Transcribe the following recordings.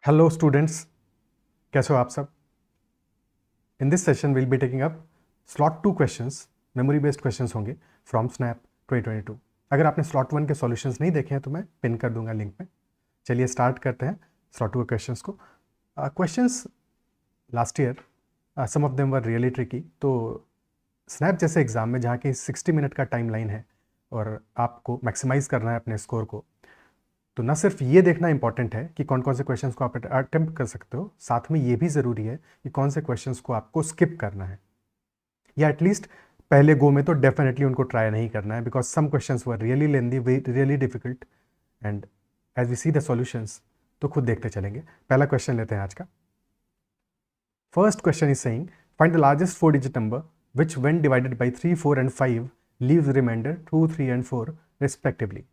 Hello students, कैसे हो आप सब। In this session will be taking up slot 2 questions, memory based questions होंगे फ्रॉम स्नैप 2022। अगर आपने स्लॉट 1 के सॉल्यूशंस नहीं देखे हैं तो मैं पिन कर दूंगा लिंक में। चलिए स्टार्ट करते हैं स्लॉट 2 के क्वेश्चंस को। Questions last year some of them were really tricky. तो स्नैप जैसे एग्जाम में जहाँ की 60 मिनट का टाइम लाइन है और आपको मैक्सिमाइज करना है अपने स्कोर को, तो ना सिर्फ ये देखना इंपॉर्टेंट है कि कौन कौन से क्वेश्चंस को आप अटेम्प्ट कर सकते हो, साथ में ये भी ज़रूरी है कि कौन से क्वेश्चंस को आपको स्किप करना है, या एटलीस्ट पहले गो में तो डेफिनेटली उनको ट्राई नहीं करना है, because some questions were really lengthy, really difficult, and as we see the solutions तो खुद देखते चलेंगे। पहला क्वेश्चन लेते हैं आज का। First question is saying find the largest 4 digit number which when divided by 3, 4 and 5 leaves remainder 2, 3 and 4 respectively.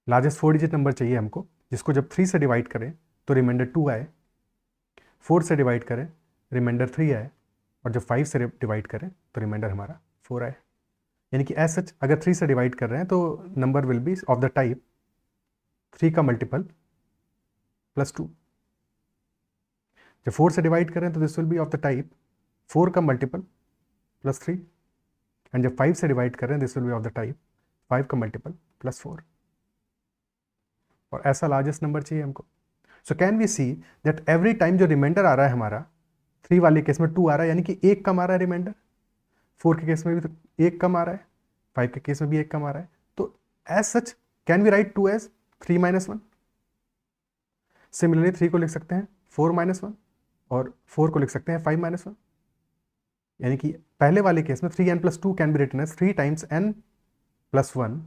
Largest 4 digit number चाहिए हमको जिसको जब 3 से डिवाइड करें तो रिमाइंडर 2 आए, 4 से डिवाइड करें रिमाइंडर 3 आए, और जब 5 से डिवाइड करें तो रिमाइंडर हमारा 4 आए। यानी कि एज सच अगर 3 से डिवाइड कर रहे हैं तो number will be of the type 3 का मल्टीपल प्लस 2। जब 4 से डिवाइड करें तो this will B of the type 4 का मल्टीपल प्लस 3, एंड जब 5 से डिवाइड करें this will B of the type 5 का मल्टीपल प्लस 4। और ऐसा लार्जेस्ट नंबर चाहिए हमको। So can we see that every time जो रिमाइंडर आ रहा है हमारा, 3 वाले केस में 2 आ रहा है, यानी कि एक कम आ रहा है रिमाइंडर। 4 के केस में भी तो एक कम आ रहा है, 5 के केस में भी एक कम आ रहा है। तो as such can we write 2 as 3 minus 1। Similarly 3 को लिख सकते हैं 4 माइनस 1, और 4 को लिख सकते हैं 5 माइनस 1। यानी कि पहले वाले केस में 3n plus 2 can be written as 3 times n plus 1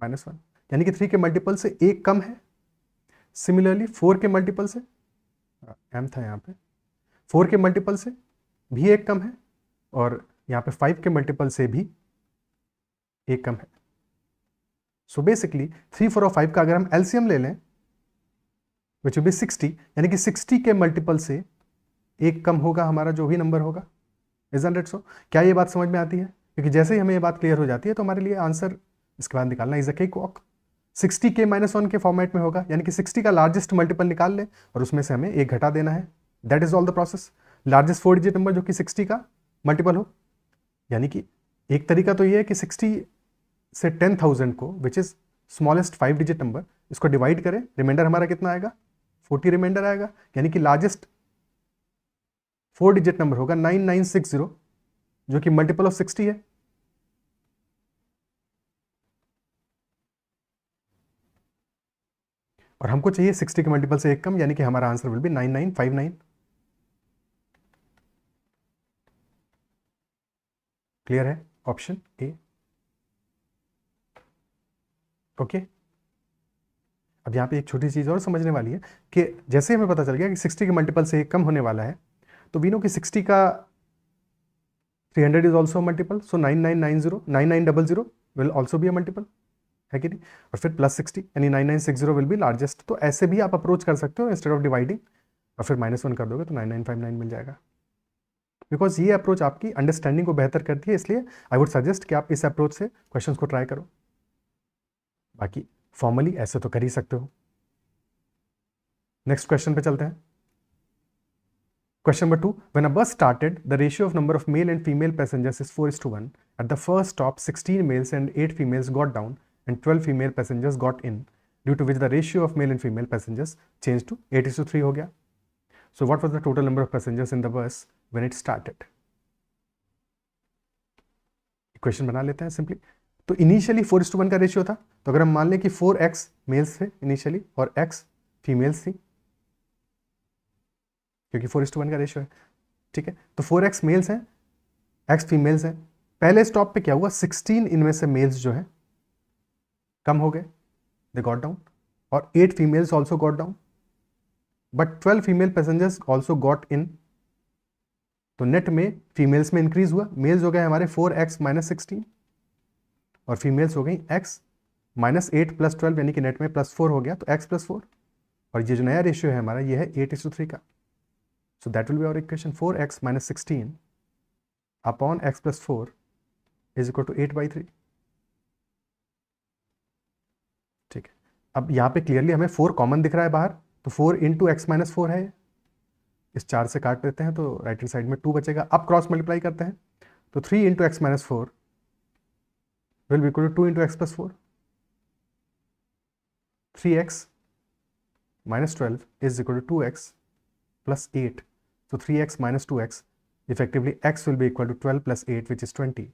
minus 1, यानी कि 3 के मल्टीपल से एक कम है। सिमिलरली 4 के मल्टीपल से m था यहाँ पे, 4 के मल्टीपल से भी एक कम है, और यहाँ पे 5 के मल्टीपल से भी एक कम है। सो बेसिकली 3, 4 और 5 का अगर हम एलसीएम ले लें विच विल बी 60, यानी कि 60 के मल्टीपल से एक कम होगा हमारा जो भी नंबर होगा। इजंट इट सो? क्या ये बात समझ में आती है? क्योंकि जैसे ही हमें ये बात क्लियर हो जाती है तो हमारे लिए आंसर इसके बाद निकालना इज अ केक वॉक। 60 के माइनस 1 के फॉर्मेट में होगा, यानी कि 60 का लार्जेस्ट मल्टीपल निकाल लें और उसमें से हमें एक घटा देना है। That is all the process. Largest 4 digit number जो कि 60 का मल्टीपल हो, यानी कि एक तरीका तो ये है कि 60 से 10,000 को which is smallest 5 digit number, इसको डिवाइड करें, रिमाइंडर हमारा कितना आएगा? 40 रिमाइंडर आएगा, यानी कि लार्जेस्ट 4 डिजिट नंबर होगा 9960, जो कि मल्टीपल ऑफ 60 है। और हमको चाहिए 60 के मल्टीपल से एक कम, यानी कि हमारा आंसर विल बी 9959। क्लियर है? Option A. ओके। अब यहाँ पे एक छोटी चीज़ और समझने वाली है कि जैसे हमें पता चल गया कि 60 के मल्टीपल से एक कम होने वाला है, तो वी नो कि 60 का 300 is also multiple, so 9900 will also be a multiple, है कि नहीं? और फिर प्लस 60 यानी 9960 विल बी लार्जेस्ट। तो ऐसे भी आप अप्रोच कर सकते हो, इंस्टेड ऑफ डिवाइडिंग और फिर -1 कर दोगे तो 9959 मिल जाएगा। बिकॉज ये अप्रोच आपकी अंडरस्टैंडिंग को बेहतर करती है, इसलिए आई वुड सजेस्ट कि आप इस अप्रोच से क्वेश्चंस को ट्राई करो। बाकी फॉर्मली ऐसे तो कर ही सकते हो। नेक्स्ट क्वेश्चन पे चलते हैं। Question number 2. When a bus started, the ratio of number of male and female passengers is 4:1. At the first stop, 16 males and 8 females got down and 12 female passengers got in, due to which the ratio of male and female passengers changed to 8:3 हो गया. So what was the total number of passengers in the bus when it started? Equation बना लेते हैं simply. तो initially 4:1 का ratio था, तो अगर हम मान लें कि 4x मेल्स थे इनिशियली और x फीमेल्स थी, क्योंकि 4:1 का रेशियो है, ठीक है। तो 4x मेल्स हैं, x फीमेल्स हैं। पहले स्टॉप पे क्या हुआ? 16 इनमें से मेल्स जो हैं कम हो गए, दे गॉट डाउन, और 8 females also got down, but 12 female passengers also got in. तो नेट में फीमेल्स में इंक्रीज हुआ, मेल्स हो गए हमारे 4x माइनस 16 और फीमेल्स हो गई x माइनस 8 प्लस 12, यानी कि नेट में +4 हो गया, तो x प्लस 4। और ये जो नया रेशियो है हमारा ये है 8:3 का। So that will be our equation 4x minus 16 upon x plus 4 is equal to 8/3। ठीक है। अब यहाँ पे क्लियरली हमें 4 कॉमन दिख रहा है बाहर, तो 4 इंटू एक्स माइनस 4 है, इस 4 से काट देते हैं तो राइट हैंड साइड में 2 बचेगा। अब क्रॉस मल्टीप्लाई करते हैं तो 3 into x minus 4 will be equal to 2 into x plus 4, 3x minus 12 is equal to 2x plus 8. So 3x minus 2x, effectively x will be equal to 12 plus 8 which is 20.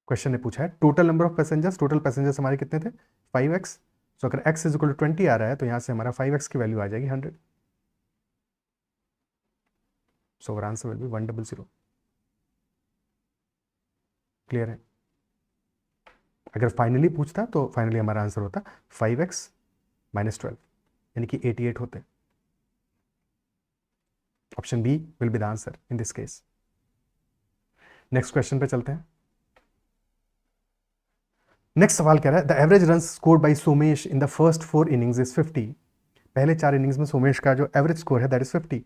Question ने पूछा है total number of passengers, total passengers हमारे कितने थे 5x, सो अगर x is equal to 20 आ रहा है तो यहाँ से हमारा 5x की वैल्यू आ जाएगी 100, so our answer will be 100। Clear है? अगर फाइनली पूछता तो फाइनली हमारा आंसर होता 5x माइनस 12 यानी कि 88 होते। Option B will be the answer in this case. Next question पे चलते हैं। नेक्स्ट सवाल कह रहा है the average run scored by Somesh in the first 4 innings is 50। पहले 4 इनिंग्स में सोमेश का जो एवरेज स्कोर है that is 50।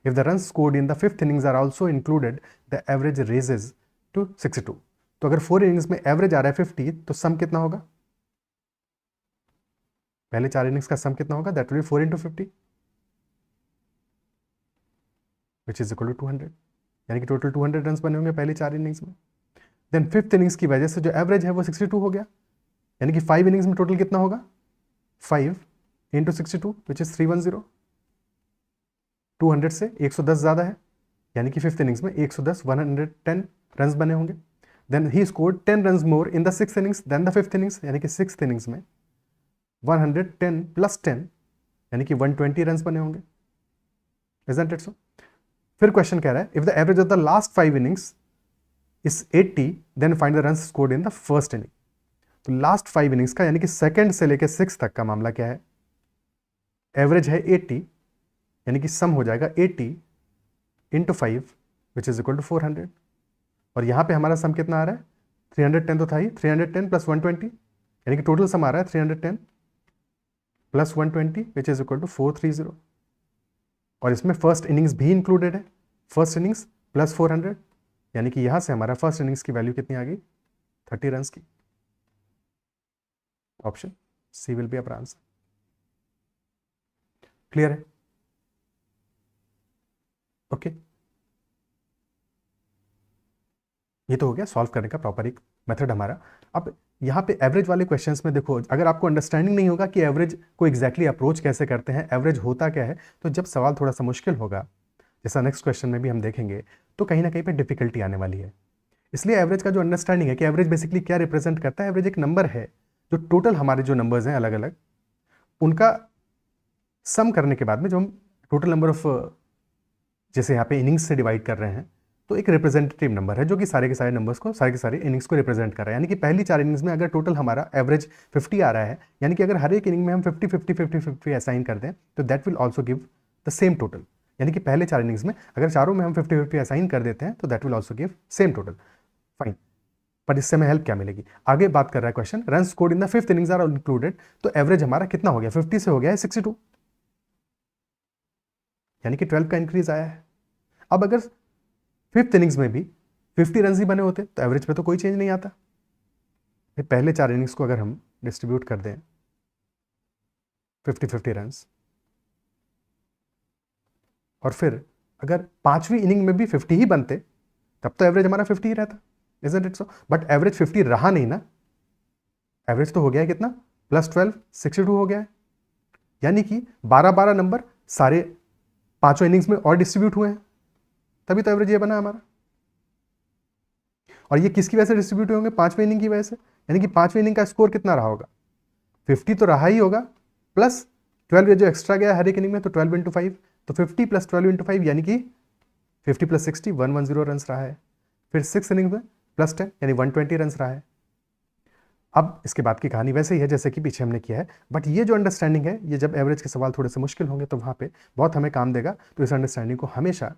If the run scored in the 5th innings are also included the average raises to 62। तो अगर 4 इनिंग्स में एवरेज आ रहा है 50 तो सम कितना होगा? पहले 4 इनिंग्स का सम कितना होगा? That will be 4 into 50 which is equal to 200, यानी कि टोटल 200 रन बने होंगे पहले 4 इनिंग्स में। देन 5th इनिंग्स की वजह से जो एवरेज है वो 62 हो गया, यानी कि 5 इनिंग्स में टोटल कितना होगा? 5 इंटू 62 विच इज 310। 200 से 110 ज़्यादा है, यानी कि 5th इनिंग्स में 110 110 रन बने होंगे। Then he scored 10 run more in the 6th innings than the 5th innings, यानी कि 6th इनिंग्स में 110 प्लस 10 यानी कि 120 रन बने होंगे। Isn't it so? फिर क्वेश्चन कह रहा है if the average of the last 5 innings is 80 then find the run scored in the first inning. तो लास्ट 5 इनिंग्स का यानी कि 2nd से लेकर 6 तक का मामला क्या है? एवरेज है 80, यानी कि सम हो जाएगा 80 into 5 which is equal to 400। और यहाँ पे हमारा सम कितना आ रहा है? 310 तो था ही, 310 प्लस 120 यानी कि टोटल सम आ रहा है 310 plus 120 which is equal to 430। और इसमें फर्स्ट इनिंग्स भी इंक्लूडेड है, फर्स्ट इनिंग्स प्लस 400, यानी कि यहां से हमारा फर्स्ट इनिंग्स की वैल्यू कितनी आ गई? 30 रन की। Option C will be our answer. Clear है? ओके, ये तो हो गया सॉल्व करने का प्रॉपर एक मेथड हमारा। अब यहाँ पे एवरेज वाले क्वेश्चंस में देखो, अगर आपको अंडरस्टैंडिंग नहीं होगा कि एवरेज को एग्जैक्टली अप्रोच कैसे करते हैं, एवरेज होता क्या है, तो जब सवाल थोड़ा सा मुश्किल होगा, जैसा नेक्स्ट क्वेश्चन में भी हम देखेंगे, तो कहीं ना कहीं पे डिफिकल्टी आने वाली है। इसलिए एवरेज का जो अंडरस्टैंडिंग है कि एवरेज बेसिकली क्या रिप्रेजेंट करता है, एवरेज एक नंबर है जो टोटल हमारे जो नंबर्स हैं अलग अलग उनका सम करने के बाद में जो हम टोटल नंबर ऑफ जैसे यहाँ पे इनिंग्स से डिवाइड कर रहे हैं, तो एक रिप्रेजेंटेटिव नंबर है जो कि सारे के सारे नंबर्स को, सारे के सारे इनिंग्स को रिप्रेजेंट कर रहा है। यानी कि पहली 4 इनिंग्स में अगर टोटल हमारा एवरेज 50 आ रहा है, यानी कि अगर हर एक इनिंग में हम 50 50 50 50 असाइन कर दें तो that will also give the same total. यानी कि पहले 4 इनिंग्स में अगर चारों में हम 50 50 असाइन कर देते हैं तो that will also give same total. Fine, पर इससे हमें हेल्प क्या मिलेगी? आगे बात कर रहा है question run scored in the 5th innings are included, तो एवरेज हमारा कितना हो गया? 50 से हो गया है 62, यानी कि 12 का इंक्रीज आया है। अब अगर 5th इनिंग्स में भी 50 रन ही बने होते तो एवरेज पे तो कोई चेंज नहीं आता। पहले 4 इनिंग्स को अगर हम डिस्ट्रीब्यूट कर दें 50 50 रन, और फिर अगर 5वीं इनिंग में भी 50 ही बनते तब तो एवरेज हमारा 50 ही रहता। Isn't it so? But average 50 रहा नहीं ना, एवरेज तो हो गया है कितना? प्लस 12 62 हो गया है, यानी कि 12 नंबर सारे 5 इनिंग्स में और डिस्ट्रीब्यूट हुए हैं, तभी तो एवरेज ये बना हमारा। और ये किसकी वजह से डिस्ट्रीब्यूट होंगे? 5वें इनिंग की वजह से, यानी कि 5वें इनिंग का स्कोर कितना रहा होगा? 50 तो रहा ही होगा, प्लस 12 जो एक्स्ट्रा गया हर एक इनिंग में, तो 12 इंटू 5, तो 50 प्लस 12 इंटू 5 यानी कि 50 प्लस 60 110 रन रहा है। फिर 6 इनिंग में प्लस 10 यानी 120 रन रहा है। अब इसके बाद की कहानी वैसे ही है जैसे कि पीछे हमने किया है, बट ये जो अंडरस्टैंडिंग है, ये जब एवरेज के सवाल थोड़े से मुश्किल होंगे तो वहाँ पे बहुत हमें काम देगा। तो इस अंडरस्टैंडिंग को हमेशा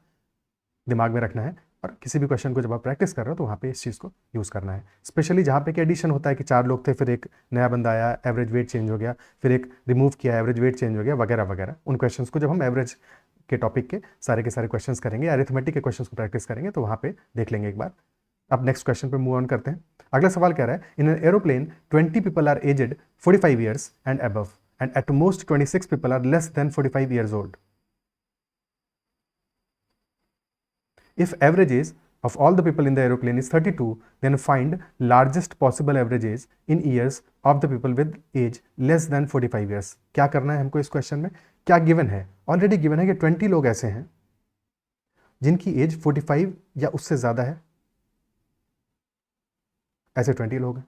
दिमाग में रखना है, और किसी भी क्वेश्चन को जब आप प्रैक्टिस कर रहे हो तो वहाँ पे इस चीज़ को यूज़ करना है। स्पेशली जहाँ पे कि एडिशन होता है कि 4 लोग थे, फिर एक नया बंदा आया, एवरेज वेट चेंज हो गया, फिर एक रिमूव किया, एवरेज वेट चेंज हो गया, वगैरह वगैरह। उन क्वेश्चंस को जब हम एवरेज के टॉपिक के सारे क्वेश्चंस करेंगे, अरिथमेटिक के क्वेश्चंस को प्रैक्टिस करेंगे, तो वहाँ पे देख लेंगे एक बार। अब नेक्स्ट क्वेश्चन पे मूव ऑन करते हैं। अगला सवाल कह रहा है in an aeroplane 20 people are aged 45 years and above, and at most 26 people are less than 45 years old. If average age of all the people in the aeroplane is 32, then find largest possible average age in years of the people with age less than 45 years. क्या करना है हमको इस question में? क्या given है? Already given है कि 20 लोग ऐसे हैं जिनकी एज 45 या उससे ज्यादा है. ऐसे 20 लोग हैं.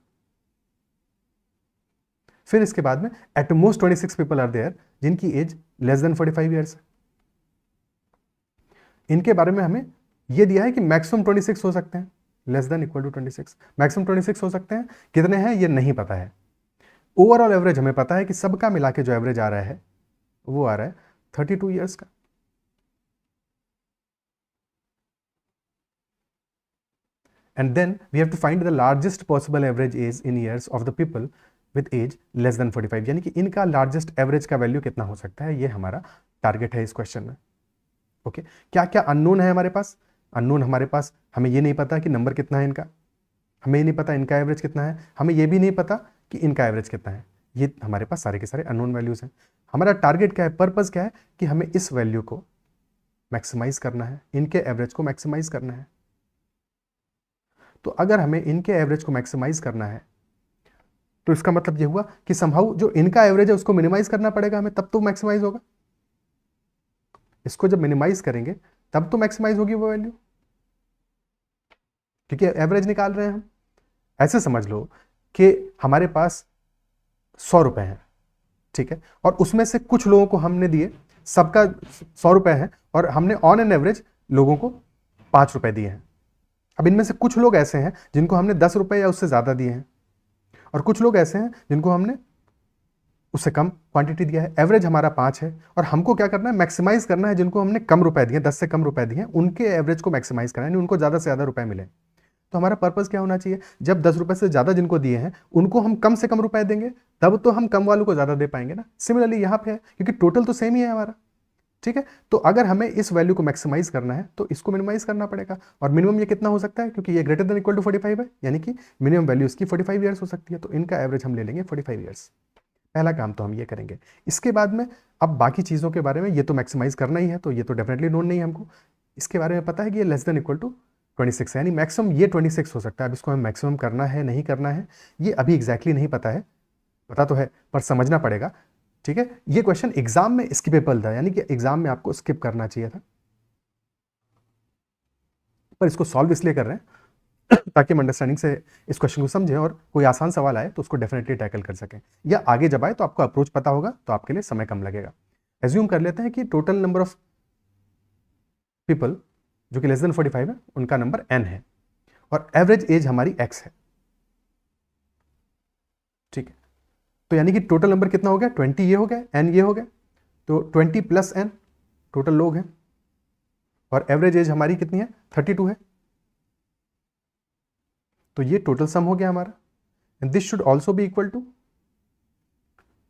फिर इसके बाद में at most 26 people are there जिनकी एज लेस देन 45 ईयर्स है. इनके बारे में हमें यह दिया है कि मैक्सिमम 26 हो सकते हैं, less than equal to 26. Maximum 26 हो सकते हैं. कितने हैं ये नहीं पता है. ओवरऑल एवरेज हमें पता है कि सबका मिला के जो एवरेज आ रहा है वो आ रहा है 32 ईयर्स का. And then we have to find the largest possible average age in years of the people with age less than 45. यानी कि इनका लार्जेस्ट एवरेज का वैल्यू कितना हो सकता है, ये हमारा टारगेट है इस क्वेश्चन में. ओके, क्या क्या अननोन है हमारे पास? अननोन हमारे पास, हमें ये नहीं पता कि नंबर कितना है इनका, हमें ये नहीं पता इनका एवरेज कितना है, हमें ये भी नहीं पता कि इनका एवरेज कितना है. ये हमारे पास सारे के सारे अननोन वैल्यूज हैं. हमारा टारगेट क्या है, पर्पस क्या है कि हमें इस वैल्यू को मैक्सिमाइज करना है, इनके एवरेज को मैक्सिमाइज करना है. तो अगर हमें इनके एवरेज को मैक्सिमाइज करना है तो इसका मतलब ये हुआ कि समहाउ जो इनका एवरेज है उसको मिनिमाइज करना पड़ेगा हमें, तब तो मैक्सिमाइज होगा. इसको जब मिनिमाइज करेंगे तब तो मैक्सिमाइज होगी वो वैल्यू, क्योंकि एवरेज निकाल रहे हैं हम. ऐसे समझ लो कि हमारे पास 100 रुपए हैं, ठीक है, और उसमें से कुछ लोगों को हमने दिए, सबका 100 रुपए है और हमने ऑन एन एवरेज लोगों को 5 रुपए दिए हैं. अब इनमें से कुछ लोग ऐसे हैं जिनको हमने 10 रुपए या उससे ज्यादा दिए हैं, और कुछ लोग ऐसे हैं जिनको हमने उससे कम क्वांटिटी दिया है. एवरेज हमारा 5 है और हमको क्या करना है, मैक्सिमाइज करना है. जिनको हमने कम रुपए दिए, 10 से कम रुपए दिए, उनके एवरेज को मैक्सिमाइज करना है, उनको ज्यादा से ज्यादा रुपए मिले. तो हमारा पर्पस क्या होना चाहिए, जब 10 रुपए से ज्यादा जिनको दिए हैं उनको हम कम से कम रुपए देंगे, तब तो हम कम वालों को ज्यादा दे पाएंगे ना. सिमिलरली यहाँ पे है, क्योंकि टोटल तो सेम ही है हमारा, ठीक है. तो अगर हमें इस वैल्यू को मैक्सिमाइज करना है तो इसको मिनिमाइज करना पड़ेगा. और मिनिमम ये कितना हो सकता है, क्योंकि ये ग्रेटर देन इक्वल टू 45 है, यानी कि मिनिमम वैल्यू इसकी 45 ईयर्स हो सकती है. तो इनका एवरेज हम ले लेंगे 45 ईयर्स. पहला काम तो हम ये करेंगे. इसके बाद में अब बाकी चीज़ों के बारे में, ये तो मैक्सिमाइज करना ही है, तो ये तो डेफिनेटली नोन नहीं है हमको. इसके बारे में पता है कि ये लेस देन इक्वल टू 26 है, यानी मैक्सिमम ये 26 हो सकता है. अब इसको हमें मैक्सिमम करना है नहीं करना है ये अभी एग्जैक्टली नहीं पता है, पता तो है पर समझना पड़ेगा, ठीक है. ये क्वेश्चन एग्जाम में स्किपेबल था, यानी कि एग्जाम में आपको स्किप करना चाहिए था, पर इसको सॉल्व इसलिए कर रहे हैं ताकि हम अंडरस्टैंडिंग से इस क्वेश्चन को समझें और कोई आसान सवाल आए तो उसको डेफिनेटली टैकल कर सकें, या आगे जब आए तो आपको अप्रोच पता होगा तो आपके लिए समय कम लगेगा. एज्यूम कर लेते हैं कि टोटल नंबर ऑफ पीपल जो कि लेस देन 45 है उनका नंबर n है और एवरेज एज हमारी x है, ठीक है. तो यानी कि टोटल नंबर कितना हो गया, 20 ये हो गया, n ये हो गया, तो 20 प्लस n टोटल लोग हैं, और एवरेज एज हमारी कितनी है, 32 है. तो ये टोटल सम हो गया हमारा. And this should also be equal to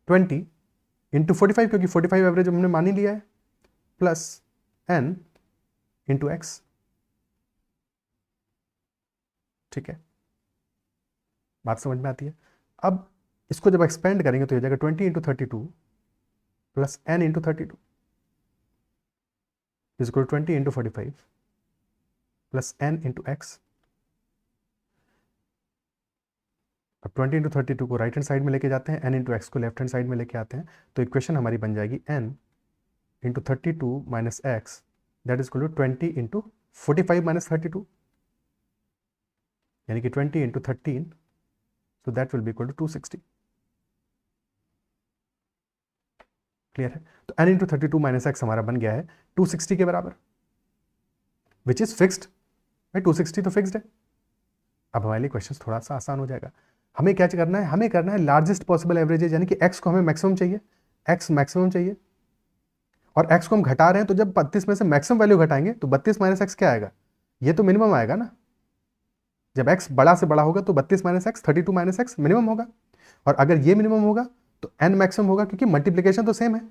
20 into 45, क्योंकि 45 एवरेज हमने मान ही लिया है, प्लस n इंटू x, ठीक है. बात समझ में आती है. अब इसको जब एक्सपेंड करेंगे तो हो जाएगा 20 into 32 plus n into 32 is equal 20 into 45 plus n into x. अब 20 इंटू 32 को राइट हैंड साइड में लेके जाते हैं, n इंटू एक्स को लेफ्ट हैंड साइड में लेके आते हैं, तो इक्वेशन हमारी बन जाएगी n into 32 minus x that is equal to 20 into 45 minus 32, यानी कि 20 into 13, so that will be equal to 260. Clear है. तो n इंटू 32 माइनस एक्स हमारा बन गया है 260 के बराबर, विच इज फिक्स्ड. भाई 260 तो फिक्स्ड है. अब हमारे लिए क्वेश्चन थोड़ा सा आसान हो जाएगा. हमें क्या करना है, हमें करना है लार्जेस्ट पॉसिबल एवरेज, यानी कि x को हमें मैक्सिमम चाहिए, x मैक्सिमम चाहिए, और x को हम घटा रहे हैं, तो जब 32 में से मैक्सिमम वैल्यू घटाएंगे तो 32 माइनस एक्स क्या आएगा, ये तो मिनिमम आएगा ना. जब x बड़ा से बड़ा होगा तो 32 minus x 32 minus x minimum होगा, और अगर ये मिनिमम होगा तो n मैक्सिमम होगा, क्योंकि मल्टीप्लिकेशन तो सेम है.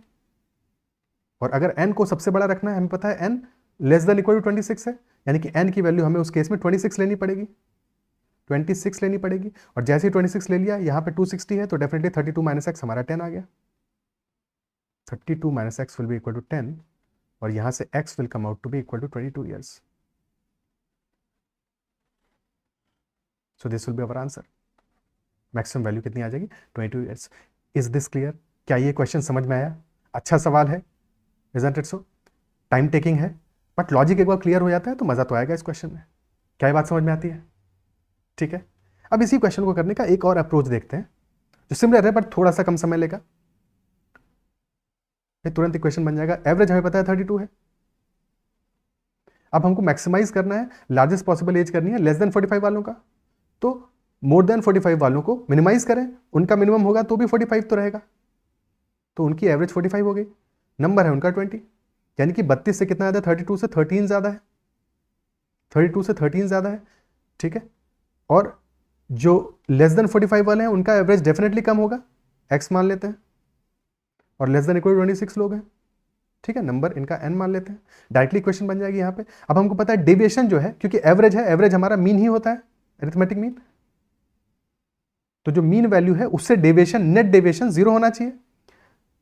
और अगर n को सबसे बड़ा रखना है, हमें पता है n less than equal to 26 है, यानी कि n की वैल्यू हमें उस केस में 26 लेनी पड़ेगी, 26 लेनी पड़ेगी. और जैसे ही 26 ले लिया, यहाँ पे 260 है, तो डेफिनेटली 32 माइनस एक्स हमारा 10 आ गया. 32 minus x will be equal to 10 और यहाँ से x will come out to be equal to 22 years. So this will be our answer. Maximum value कितनी आ जाएगी? 22 years. Is this clear? क्या ये क्वेश्चन समझ में आया? अच्छा सवाल है, isn't it so? Time taking है, बट लॉजिक एक बार क्लियर हो जाता है तो मजा तो आएगा इस क्वेश्चन में. क्या ये बात समझ में आती है? ठीक है, अब इसी क्वेश्चन को करने का एक और अप्रोच देखते हैं जो सिमिलर है बट थोड़ा सा कम समय लेगा. तुरंत इक्वेशन बन जाएगा. एवरेज हमें पता है 32 है. अब हमको मैक्सिमाइज करना है, लार्जेस्ट पॉसिबल एज करनी है लेस देन 45 वालों का. तो मोर देन 45 वालों को मिनिमाइज करें, उनका मिनिमम होगा तो भी 45 तो रहेगा, तो उनकी एवरेज 45 हो गई. नंबर है उनका 20, यानी कि 32 से कितना ज्यादा है? 32 से 13 ज्यादा है. 32 से 13 ज्यादा है. ठीक है, और जो लेस देन 45 वाले हैं उनका एवरेज डेफिनेटली कम होगा, x मान लेते हैं, और लेस देन इक्वल 26 लोग हैं. ठीक है, नंबर इनका n मान लेते हैं. डायरेक्टली इक्वेशन बन जाएगी यहाँ पे. अब हमको पता है डेविएशन जो है, क्योंकि एवरेज है, एवरेज हमारा मीन ही होता है, अरिथमेटिक मीन. तो जो मीन वैल्यू है उससे डेविएशन, नेट डेविएशन 0 होना चाहिए.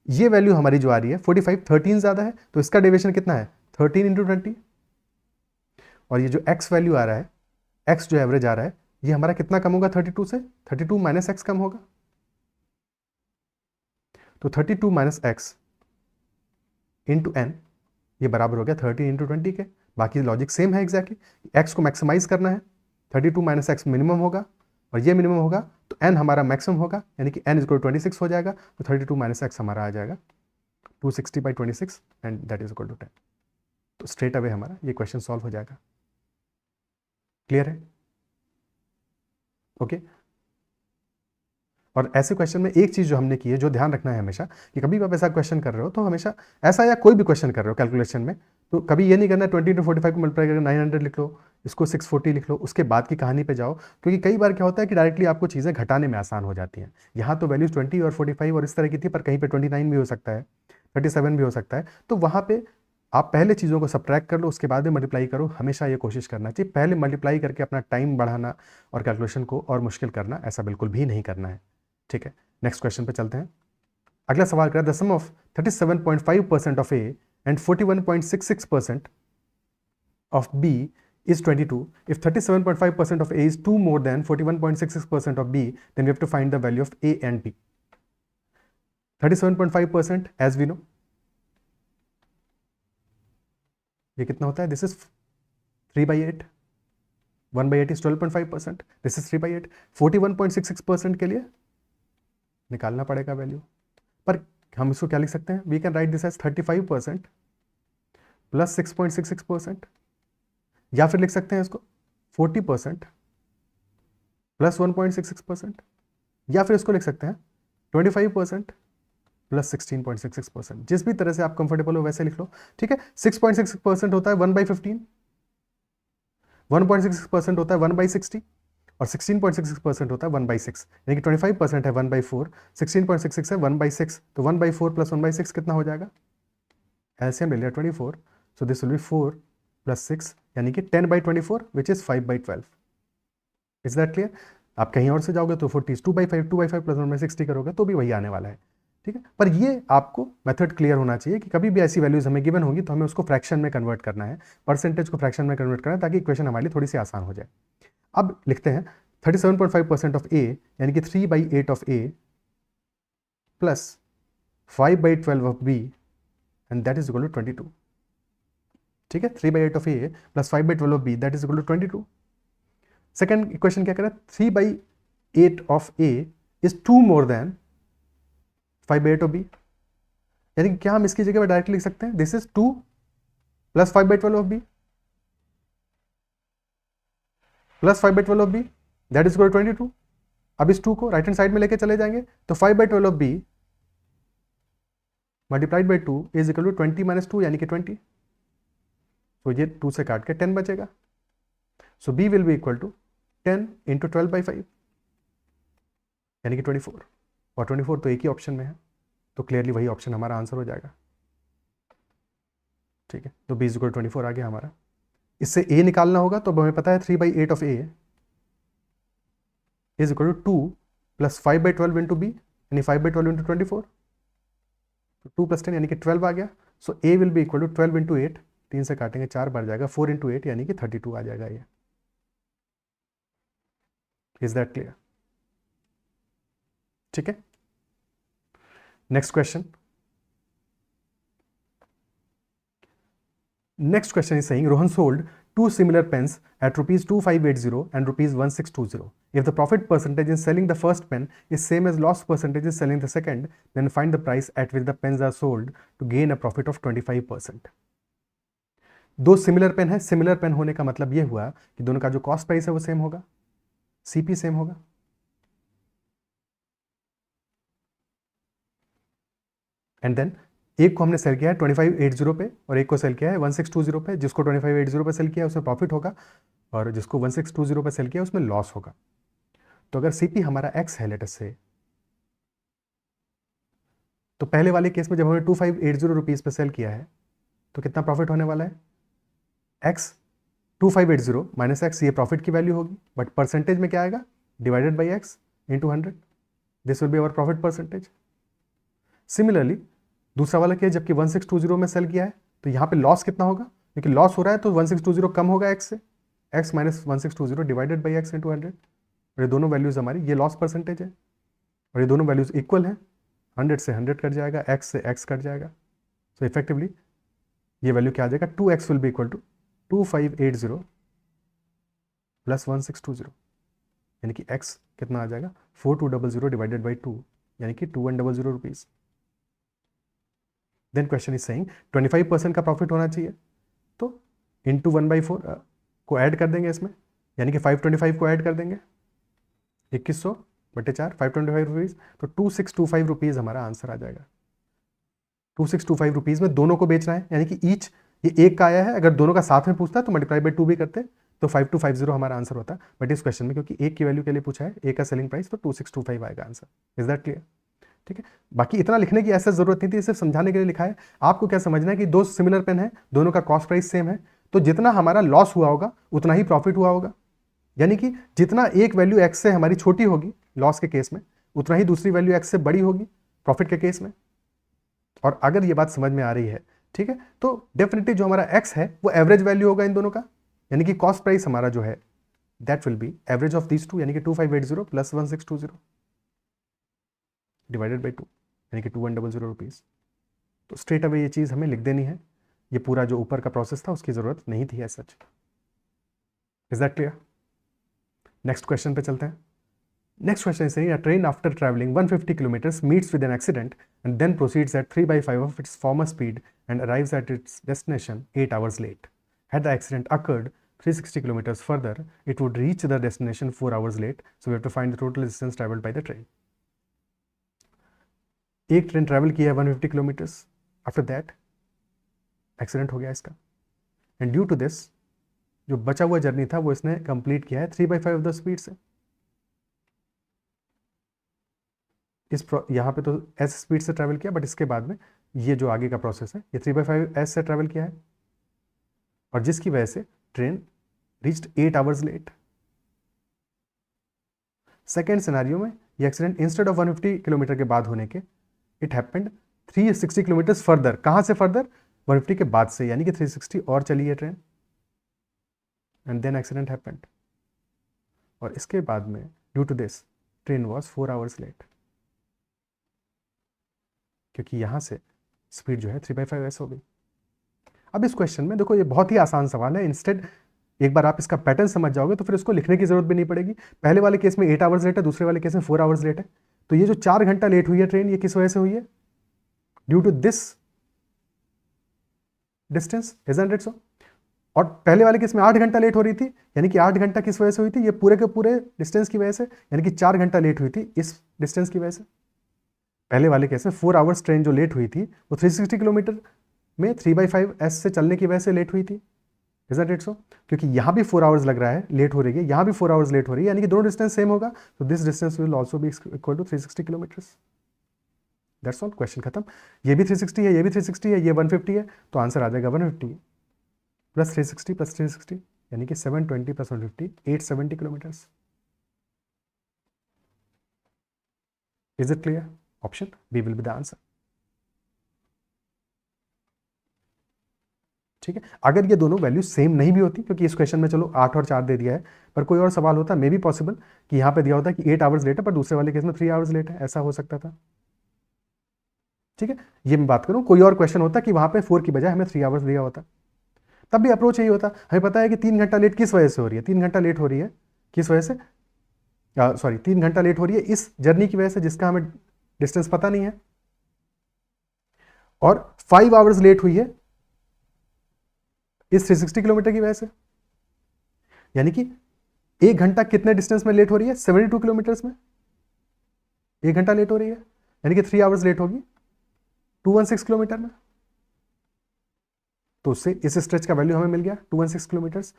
ये वैल्यू हमारी जो आ रही है 45, 13 ज्यादा है, तो इसका डेविएशन कितना है? 13 इंटू 20. और ये जो x वैल्यू आ रहा है, x जो एवरेज आ रहा है, ये हमारा कितना कम होगा 32 से? 32 माइनस एक्स कम होगा. तो 32 माइनस एक्स इंटू एन, ये बराबर हो गया 13 इंटू 20 के. बाकी लॉजिक सेम है एग्जैक्टली. एक्स को मैक्सिमाइज करना है, 32 माइनस एक्स मिनिमम होगा और ये मिनिमम होगा, तो n हमारा मैक्सिमम होगा, यानी कि n इक्वल 26 हो जाएगा. तो 32 माइनस एक्स हमारा आ जाएगा 260/26 and that is equal to 10. तो स्ट्रेट अवे हमारा ये क्वेश्चन सॉल्व हो जाएगा. क्लियर है? ओके. और ऐसे क्वेश्चन में एक चीज जो हमने की है, जो ध्यान रखना है हमेशा, कि कभी भी आप ऐसा क्वेश्चन कर रहे हो तो हमेशा ऐसा, या कोई भी क्वेश्चन कर रहे हो कैलकुलेशन में, तो कभी ये नहीं करना 20 into 45 को मल्टीप्लाई करके 900 लिख लो, इसको 640 लिख लो, उसके बाद की कहानी पे जाओ. क्योंकि कई बार क्या होता है कि डायरेक्टली आपको चीज़ें घटाने में आसान हो जाती हैं. यहाँ तो वैल्यूज 20 और 45 और इस तरह की थी, पर कहीं पे 29 भी हो सकता है, 37 भी हो सकता है. तो वहाँ पे आप पहले चीज़ों को सब्ट्रैक्ट कर लो, उसके बाद में मल्टीप्लाई करो. हमेशा ये कोशिश करना चाहिए, पहले मल्टीप्लाई करके अपना टाइम बढ़ाना और कैलकुलेशन को और मुश्किल करना, ऐसा बिल्कुल भी नहीं करना है. ठीक है, नेक्स्ट क्वेश्चन पे चलते हैं. अगला सवाल करें, the sum of 37.5% of A and 41.66% of B is 22. If 37.5% of A is 2 more than 41.66% of B, then we have to find the value of A and B. 37.5% as we know, ये कितना होता है? This is 3/8. 1/8 is 12.5%. This is 3/8. 41.66% के लिए निकालना पड़ेगा value, पर हम इसको क्या लिख सकते हैं? We can write this as 35% plus 6.66%, या फिर लिख सकते हैं इसको 40% प्लस 1.66%, या फिर इसको लिख सकते हैं 25% प्लस 16.66%. जिस भी तरह से आप कंफर्टेबल हो वैसे लिख लो. ठीक है, 6.66% होता है 1/15, 1.66% होता है 1/60 और 16.66% होता है 1/6, यानी कि 25% है 1/4, 16.66 है 1/6. तो 1/4 प्लस 1/6 कितना हो जाएगा? एलसीएम ले लिया 24, सो दिस विल बी 4 प्लस 6, यानी कि 10/24 which is 5/12. Is that clear? आप कहीं और से जाओगे तो 40 2/5, 2/5 प्लस 1/60 करोगे तो भी वही आने वाला है. ठीक है, पर ये आपको मेथड क्लियर होना चाहिए कि कभी भी ऐसी वैल्यूज हमें गिवन होगी तो हमें उसको फ्रैक्शन में कन्वर्ट करना है, परसेंटेज को फ्रैक्शन में कन्वर्ट करना है, ताकि इक्वेशन हमारे लिए थोड़ी सी आसान हो जाए. अब लिखते हैं 37.5% ऑफ ए, यानी कि 3/8 of A plus 5/12 of B and that is equal to 22. ठीक है, 3/8 of A plus 5/12 of B that is equal to 22. Second equation क्या करें? 3/8 of A is 2 more than 5/8 of B, यानी कि क्या हम इसकी जगह पर डायरेक्टली लिख सकते हैं? This is 2 plus 5/12 of B plus 5/12 of B that is equal to 22. अब इस 2 को राइट हैंड साइड में लेके चले जाएंगे तो 5/12 of B multiplied by 2 is equal to 20 minus 2, यानी कि 20. तो ये 2 से काट के 10 बचेगा. So b will be equal to 10 into 12/5, यानी कि 24. और 24 तो एक ही ऑप्शन में है, तो क्लियरली वही ऑप्शन हमारा आंसर हो जाएगा. ठीक है, तो b इज इक्वल 24 आ गया हमारा. इससे a निकालना होगा, तो हमें पता है 3/8 of a is equal to 2 plus 5/12 into B, यानी 5/12 इंटू 24. तो 2 + 10 यानी कि 12 आ गया. So A will be equal to 12 into 8, 3 से काटेंगे 4 बार जाएगा, 4 इंटू 8 यानी कि 32 आ जाएगा ये. Is that clear? ठीक है. Next question. Next question is saying Rohan sold two similar pens at rupees 2580 and rupees 1620. If the profit percentage in selling the first pen is same as loss percentage in selling the second, then find the price at which the pens are sold to gain a profit of 25%. दो similar pen है. Similar pen होने का मतलब यह हुआ कि दोनों का जो कॉस्ट प्राइस है वो सेम होगा, सीपी सेम होगा. एंड देन एक को हमने सेल किया है 2580 पे और एक को सेल किया है 1620 पे. जिसको 2580 पे सेल किया है उसमें प्रॉफिट होगा और जिसको 1620 पे सेल किया उसमें लॉस होगा. तो अगर सीपी हमारा एक्स है लेट अस से, तो पहले वाले केस में जब हमने 2580 रुपीज़ पे सेल किया है तो कितना प्रॉफिट होने वाला है? एक्स 2580 माइनस एक्स, ये प्रॉफिट की वैल्यू होगी. बट परसेंटेज में क्या आएगा? Divided by x into 100. This will be our profit percentage. Similarly दूसरा वाला केस जबकि 1620 में सेल किया है तो यहाँ पे लॉस कितना होगा? क्योंकि लॉस हो रहा है तो 1620 कम होगा एक्स से, x minus 1620 divided by x into 100. और ये दोनों वैल्यूज हमारी, ये लॉस परसेंटेज है और ये दोनों वैल्यूज इक्वल हैं. 100 से 100 कट जाएगा, एक्स से एक्स कट जाएगा. सो इफेक्टिवली ये वैल्यू क्या आ जाएगा? 2x will be equal to 2580 plus 1620, यानी कि x कितना आ जाएगा? 4200 डिवाइडेड बाई 2 यानी कि 2100 rupees. Then question is saying 25% का प्रॉफिट होना चाहिए, तो इंटू 1/4 को ऐड कर देंगे इसमें, यानी कि 525 को ऐड कर देंगे, 2100 बटे 4, 525 रुपीज़. तो 2625 रुपीज़ हमारा आंसर आ जाएगा. 2625 रुपीज़ में दोनों को बेचना है, यानी कि ईच, ये एक का आया है, अगर दोनों का साथ में पूछता तो मल्टीप्लाई बाई 2 भी करते तो 5250 हमारा आंसर होता. बट इस क्वेश्चन में क्योंकि एक की वैल्यू के लिए पूछा है, एक का सेलिंग प्राइस, तो 2625 आएगा आंसर. Is that clear? ठीक है. बाकी इतना लिखने की ऐसा जरूरत नहीं थी, सिर्फ समझाने के लिए लिखा है. आपको क्या समझना है कि दो सिमिलर पेन है, दोनों का कॉस्ट प्राइस सेम है, तो जितना हमारा लॉस हुआ होगा उतना ही प्रॉफिट हुआ होगा. यानी कि जितना एक वैल्यू एक्स से हमारी छोटी होगी लॉस के केस में, उतना ही दूसरी वैल्यू एक्स से बड़ी होगी प्रॉफिट के केस में. और अगर ये बात समझ में आ रही है, ठीक है, तो डेफिनेटली जो हमारा एक्स है वो एवरेज वैल्यू होगा इन दोनों का, यानी कि कॉस्ट प्राइस हमारा जो है that will B average of these two, यानी कि 2580 प्लस 1620 डिवाइडेड बाई 2 यानी कि 2100 रुपीज़. तो स्ट्रेट अवे ये चीज़ हमें लिख देनी है. ये पूरा जो ऊपर का प्रोसेस था उसकी ज़रूरत नहीं थी as such. Is that clear? Next question पे चलते हैं. Next question is saying a train after traveling 150 kilometers meets with an accident and then proceeds at 3/5 of its former speed and arrives at its destination 8 hours late. Had the accident occurred 360 kilometers further, it would reach the destination 4 hours late. So we have to find the total distance traveled by the train. एक train travel किया है 150 kilometres, after that accident हो गया इसका, and due to this जो बचा हुआ journey था वो इसने कंप्लीट किया है 3/5 ऑफ द स्पीड से. इस यहाँ पे तो एस स्पीड से ट्रैवल किया, बट इसके बाद में ये जो आगे का प्रोसेस है ये 3/5 एस से ट्रैवल किया है, और जिसकी वजह से train reached 8 hours late. Second scenario में ये एक्सीडेंट इंस्टेड ऑफ 150 किलोमीटर के बाद होने के इट हैपेंड 360 किलोमीटर्स फर्दर. कहाँ से फर्दर? 150 के बाद से, यानी कि 360 और चली है train, and then accident happened. और इसके बाद में due to this train was 4 hours late, क्योंकि यहाँ से स्पीड जो है 3/5 एस हो गई. अब इस क्वेश्चन में देखो ये बहुत ही आसान सवाल है. इंस्टेड एक बार आप इसका पैटर्न समझ जाओगे तो फिर इसको लिखने की जरूरत भी नहीं पड़ेगी. पहले वाले केस में 8 आवर्स लेट है, दूसरे वाले केस में 4 आवर्स लेट है. तो ये जो 4 घंटा लेट हुई है ट्रेन, ये किस वजह से हुई है? Due to this distance, isn't it so? और पहले वाले केस में 8 घंटा लेट हो रही थी, यानी कि 8 घंटा किस वजह से हुई थी? ये पूरे के पूरे डिस्टेंस की वजह से, यानी कि 4 घंटा लेट हुई थी इस डिस्टेंस की वजह से. पहले वाले केस में 4 आवर्स ट्रेन जो लेट हुई थी वो 360 किलोमीटर में 3/5 एस से चलने की वजह से लेट हुई थी. इजंट इट सो? क्योंकि यहाँ भी 4 आवर्स लग रहा है, लेट हो रही है, यहाँ भी 4 आवर्स लेट हो रही है, यानी कि दोनों डिस्टेंस सेम होगा. तो this distance will also be equal to 360 kilometres. That's all, question खत्म. ये भी 360 है, ये भी 360 है, ये 150 है, तो आंसर आ जाएगा 150 प्लस 360 प्लस 360, यानी कि 720 प्लस 150 870 kilometres. Is it clear? Option B will be the answer. ठीक है, अगर ये दोनों वैल्यू सेम नहीं भी होती, क्योंकि इस क्वेश्चन में चलो 8 और 4 दे दिया है, पर कोई और सवाल होता मे भी पॉसिबल कि यहाँ पे दिया होता कि 8 आवर्स लेट है, पर दूसरे वाले केस में 3 आवर्स लेट है, ऐसा हो सकता था। ठीक है, ये मैं बात करूँ, कोई और क्वेश्चन होता कि वहाँ पे 4 की बजाय हमें 3 आवर्स दिया होता, तब भी अप्रोच यही होता। हमें पता है कि 3 घंटा लेट किस वजह से हो रही है, 3 घंटा लेट हो रही है किस वजह से, सॉरी 3 घंटा लेट हो रही है इस जर्नी की वजह से जिसका हमें डिस्टेंस पता नहीं है, और 5 आवर्स लेट हुई है इस 360 किलोमीटर की वजह से। यानी कि 1 घंटा कितने डिस्टेंस में लेट हो रही है, 72 किलोमीटर्स में 1 घंटा लेट हो रही है, यानी कि 3 आवर्स लेट होगी 216 किलोमीटर में। तो उससे इस स्ट्रेच का वैल्यू हमें मिल गया 216 kilometres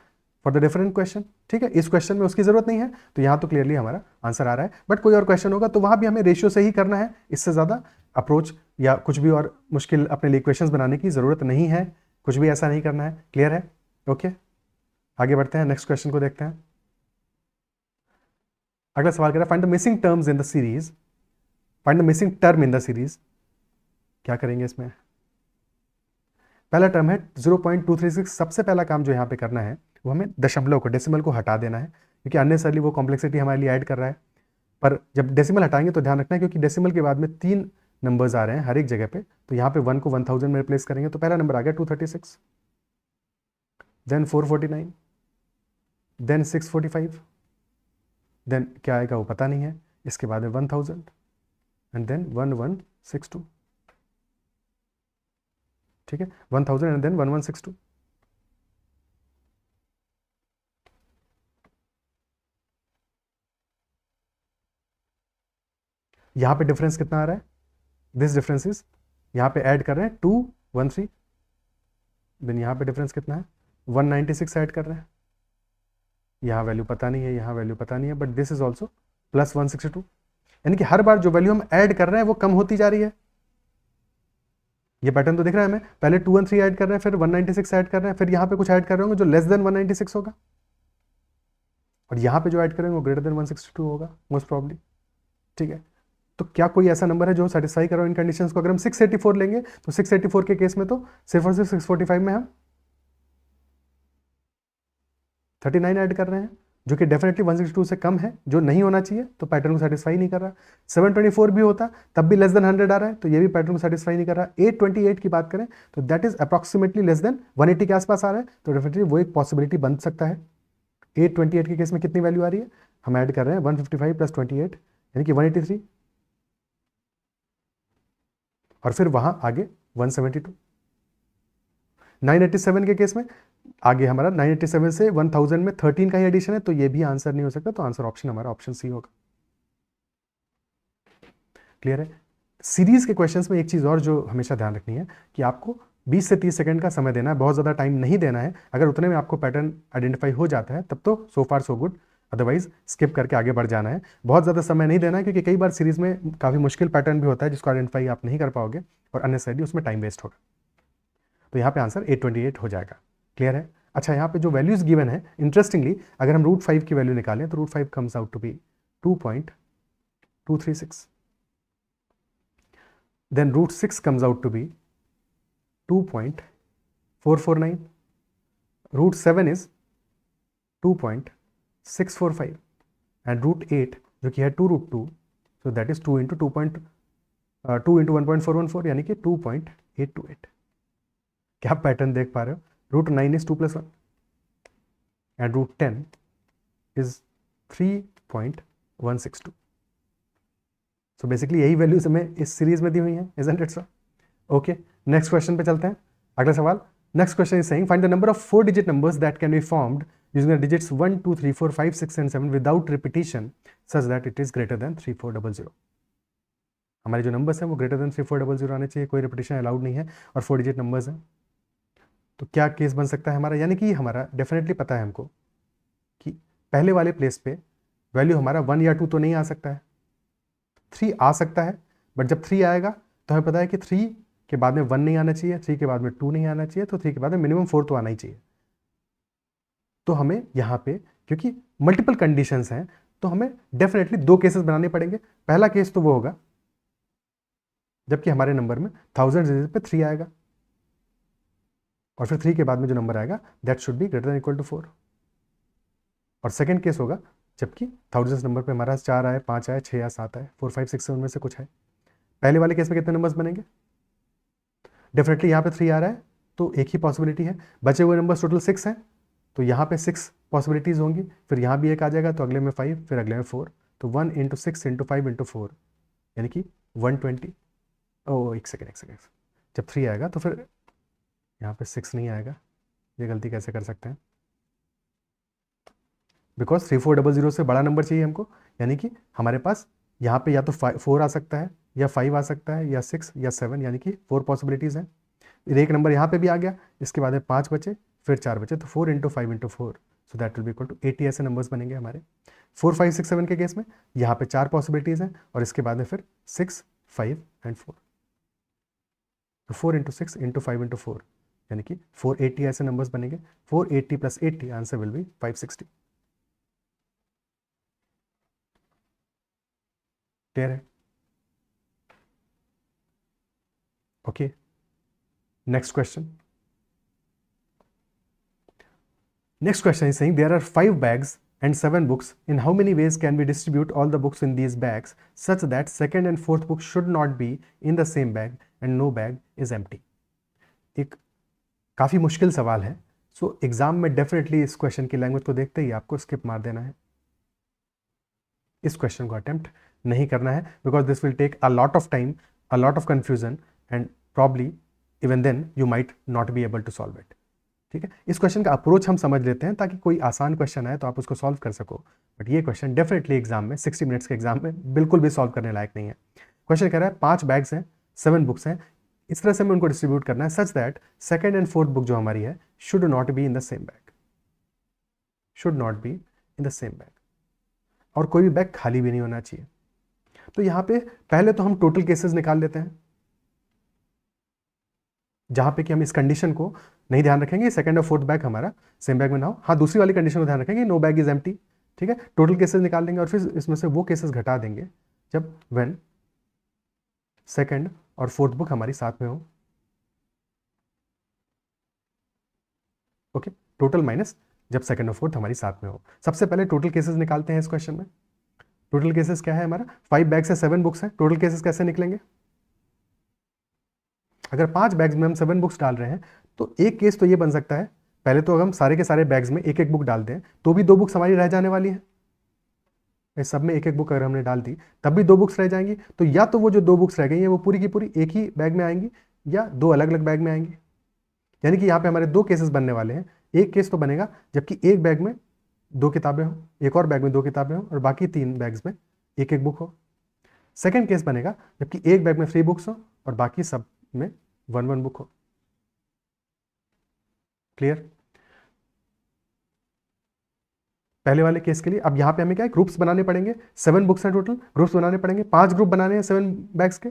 for the different question. ठीक है, इस क्वेश्चन में उसकी जरूरत नहीं है, तो यहां तो क्लियरली हमारा आंसर आ रहा है। बट कोई और क्वेश्चन होगा तो वहां भी हमें रेशियो से ही करना है, इससे ज्यादा अप्रोच या कुछ भी और मुश्किल अपने लिए क्वेश्चन बनाने की जरूरत नहीं है, कुछ भी ऐसा नहीं करना है। क्लियर है? ओके, आगे बढ़ते हैं, नेक्स्ट क्वेश्चन को देखते हैं। अगला सवाल कह रहा है find the missing terms in the series, find the missing term in the series. क्या करेंगे इसमें? पहला टर्म है 0.236। सबसे पहला काम जो यहाँ पे करना है वो हमें दशमलव को, डेसिमल को हटा देना है, क्योंकि अननेसेसरली वो कॉम्प्लेक्सिटी हमारे लिए ऐड कर रहा है। पर जब डेसिमल हटाएंगे तो ध्यान रखना है, क्योंकि डेसिमल के बाद में 3 नंबर्स आ रहे हैं हर एक जगह पे, तो यहाँ पे 1 को 1000 में रिप्लेस करेंगे तो पहला नंबर आ गया 236, देन 449, देन 645, देन क्या आएगा वो पता नहीं है, इसके बाद में 1000 एंड देन 1162। ठीक है, 1000 एंड देन 1162। यहां पे डिफरेंस कितना आ रहा है? दिस डिफरेंस इज, यहां पे ऐड कर रहे हैं 213, देन यहां पे डिफरेंस कितना है 196 ऐड कर रहे हैं, यहां वैल्यू पता नहीं है, यहां वैल्यू पता नहीं है, but this is also plus 162। यानी कि हर बार जो वैल्यू हम ऐड कर रहे हैं वो कम होती जा रही है। ये पैटर्न तो दिख रहा है हमें, पहले 213 ऐड कर रहे हैं, फिर 196 ऐड कर रहे हैं, फिर यहाँ पे कुछ ऐड कर रहे होंगे जो लेस देन 196 होगा, और यहाँ पे जो ऐड करेंगे वो ग्रेटर देन 162 होगा मोस्ट प्रॉब्ली। ठीक है, तो क्या कोई ऐसा नंबर है जो सेटिस्फाई करो इन कंडीशंस को? अगर हम 684 लेंगे तो 684 के केस में तो सिर्फ और सिर्फ 645 में हम 39 ऐड कर रहे हैं, जो कि डेफिनेटली 162 से कम है, जो नहीं होना चाहिए, तो पैटर्न को सेटिस्फाई नहीं कर रहा। 724 भी होता तब भी लेस देन 100 आ रहा है, तो ये भी पैटर्न को सेटिस्फाई नहीं कर रहा। 828 की बात करें तो that is approximately less than 180 के आसपास आ रहा है, तो डेफिनेटली वो एक पॉसिबिलिटी बन सकता है। 828 के केस में कितनी वैल्यू आ रही है? हम ऐड कर रहे हैं 155 प्लस 28 यानी कि 183, और फिर वहां आगे 172। 987 के केस में आगे हमारा 987 से 1000 में 13 का ही एडिशन है, तो ये भी आंसर नहीं हो सकता, तो आंसर ऑप्शन हमारा ऑप्शन सी होगा। क्लियर है? सीरीज के क्वेश्चंस में एक चीज और जो हमेशा ध्यान रखनी है कि आपको 20 से 30 सेकंड का समय देना है, बहुत ज़्यादा टाइम नहीं देना है। अगर उतने में आपको पैटर्न आइडेंटिफाई हो जाता है तब तो सो फार सो गुड, अदरवाइज स्किप करके आगे बढ़ जाना है। बहुत ज़्यादा समय नहीं देना है, क्योंकि कई बार सीरीज में काफ़ी मुश्किल पैटर्न भी होता है जिसको आइडेंटिफाई आप नहीं कर पाओगे, और अननेसेसरी उसमें टाइम वेस्ट होगा। तो यहाँ पे आंसर 828 हो जाएगा। क्लियर है? अच्छा, यहाँ पे जो वैल्यूज गिवन है, इंटरेस्टिंगली अगर हम √5 की वैल्यू निकालें तो √5 comes out to be 2.236, then √6 comes out to be 2.449, √7 is 2.645, and √8 जो कि है 2√2, so that is 2 into 1.414 यानी कि 2.828। क्या आप पैटर्न देख पा रहे हो? √9 is 2 + 1 and √10 is 3.162। So basically यही वैल्यूज हमें इस सीरीज में दी हुई हैं, isn't it so? Okay, next question पे चलते हैं। अगला सवाल, next question is saying find the number of 4 digit numbers that can be formed using the digits 1 2 3 4 5 6 and 7 without repetition such that it is greater than 3400। हमारे जो numbers हैं वो greater than 3400 आने चाहिए, कोई रिपीटिशन अलाउड नहीं है, और 4 डिजिट नंबर्स हैं। तो क्या केस बन सकता है हमारा? यानी कि हमारा डेफिनेटली पता है हमको कि पहले वाले प्लेस पे वैल्यू हमारा 1 या 2 तो नहीं आ सकता है, 3 आ सकता है, बट जब 3 आएगा तो हमें पता है कि 3 के बाद में 1 नहीं आना चाहिए, 3 के बाद में 2 नहीं आना चाहिए, तो 3 के बाद में मिनिमम 4 तो आना ही चाहिए। तो हमें यहाँ पे क्योंकि मल्टीपल कंडीशंस हैं, तो हमें डेफिनेटली 2 केसेस बनाने पड़ेंगे। पहला केस तो वो होगा जबकि हमारे नंबर में 1000 डिजिट पे 3 आएगा, और फिर 3 के बाद में जो नंबर आएगा that should be greater than equal to 4। और सेकंड केस होगा जबकि थाउजेंड्स नंबर पे हमारा 4 आए, 5 आए, 6 या 7 आए, 4 5 6 7 में से कुछ है। पहले वाले केस में कितने नंबर्स बनेंगे? डेफिनेटली यहाँ पे 3 आ रहा है तो एक ही पॉसिबिलिटी है। बचे हुए नंबर्स टोटल 6 हैं तो यहाँ पे 6 पॉसिबिलिटीज़ होंगी, फिर यहाँ भी एक आ जाएगा तो अगले में 5, फिर अगले में 4, तो 1 × 6 × 5 × 4 यानी कि 120। एक सेकेंड, जब 3 आएगा तो फिर यहाँ पे 6 नहीं आएगा। ये गलती कैसे कर सकते हैं? बिकॉज 3400 से बड़ा नंबर चाहिए हमको, यानी कि हमारे पास यहाँ पे या तो 4 आ सकता है, या 5 आ सकता है, या 6 या 7, यानी कि 4 पॉसिबिलिटीज़ हैं। फिर एक नंबर यहाँ पे भी आ गया, इसके बाद में 5 बचे, फिर 4 बचे, तो 4 × 5 × 4, so that will be equal to 80 ऐसे नंबर्स बनेंगे हमारे। 4 5 6 7 के केस में यहाँ पे 4 पॉसिबिलिटीज़ हैं और इसके बाद में फिर 6 5 एंड 4, तो 4 × 6 × 5 × 4 यानी कि 480 ऐसे नंबर्स बनेंगे। 480 + 80 आंसर विल बी 560। क्लियर है? Okay, next question. Next question is saying there are 5 bags and 7 books. In how many ways can we distribute all the books in these bags such that second and fourth book should not be in the same bag and no bag is empty? एक काफ़ी मुश्किल सवाल है, so exam में definitely इस question की language को देखते ही आपको स्किप मार देना है, इस क्वेश्चन को अटेम्प्ट नहीं करना है, because this will take a lot of time, a lot of confusion and probably even then you might not be able to solve it. ठीक है, इस क्वेश्चन का अप्रोच हम समझ लेते हैं ताकि कोई आसान क्वेश्चन आए तो आप उसको सॉल्व कर सको, बट ये क्वेश्चन डेफिनेटली एग्जाम में 60 मिनट्स के एग्जाम में बिल्कुल भी सॉल्व करने लायक नहीं है। क्वेश्चन कह रहा है 5 बैग्स हैं, 7 बुक्स हैं, इस तरह से हमें उनको डिस्ट्रीब्यूट करना है such that second and fourth book जो हमारी है should not be in the same bag, should not be in the same bag, और कोई भी बैग खाली भी नहीं होना चाहिए। तो यहाँ पे पहले तो हम टोटल केसेस निकाल लेते हैं जहां पे कि हम इस कंडीशन को नहीं ध्यान रखेंगे सेकंड और फोर्थ बैग हमारा सेम बैग में ना हो। हाँ, दूसरी वाली कंडीशन को ध्यान रखेंगे, नो बैग इज एम्प्टी। ठीक है, टोटल केसेस निकाल देंगे और फिर इसमें से वो केसेस घटा देंगे जब व्हेन सेकंड और फोर्थ बुक हमारी साथ में हो। ओके, टोटल माइनस जब सेकंड और फोर्थ हमारी साथ में हो। सबसे पहले टोटल केसेस निकालते हैं इस क्वेश्चन में। टोटल केसेस क्या है हमारा? 5 बैग्स है, 7 बुक्स हैं। टोटल केसेस कैसे निकलेंगे? अगर 5 बैग्स में हम 7 बुक्स डाल रहे हैं तो एक केस तो ये बन सकता है, पहले तो अगर हम सारे के सारे बैग्स में एक एक बुक डाल दें तो भी 2 बुक्स हमारी रह जाने वाली है। इस सब में एक एक बुक अगर हमने डाल दी तब भी 2 बुक्स रह जाएंगी, तो या तो वो जो 2 बुक्स रह गई हैं वो पूरी की पूरी एक ही बैग में आएंगी या 2 अलग अलग बैग में आएंगी। यानी कि यहाँ पे हमारे 2 केसेस बनने वाले हैं। एक केस तो बनेगा जबकि एक बैग में 2 किताबें हो, एक और बैग में 2 किताबें हो और बाकी 3 बैग्स में एक एक बुक हो। सेकेंड केस बनेगा जबकि एक बैग में 3 बुक्स हो और बाकी सब में 1 बुक हो। क्लियर? पहले वाले केस के लिए अब यहाँ पे हमें क्या है, ग्रुप्स बनाने पड़ेंगे। 7 बुक्स हैं टोटल, ग्रुप्स बनाने पड़ेंगे। 5 ग्रुप बनाने हैं 7 बैग्स के,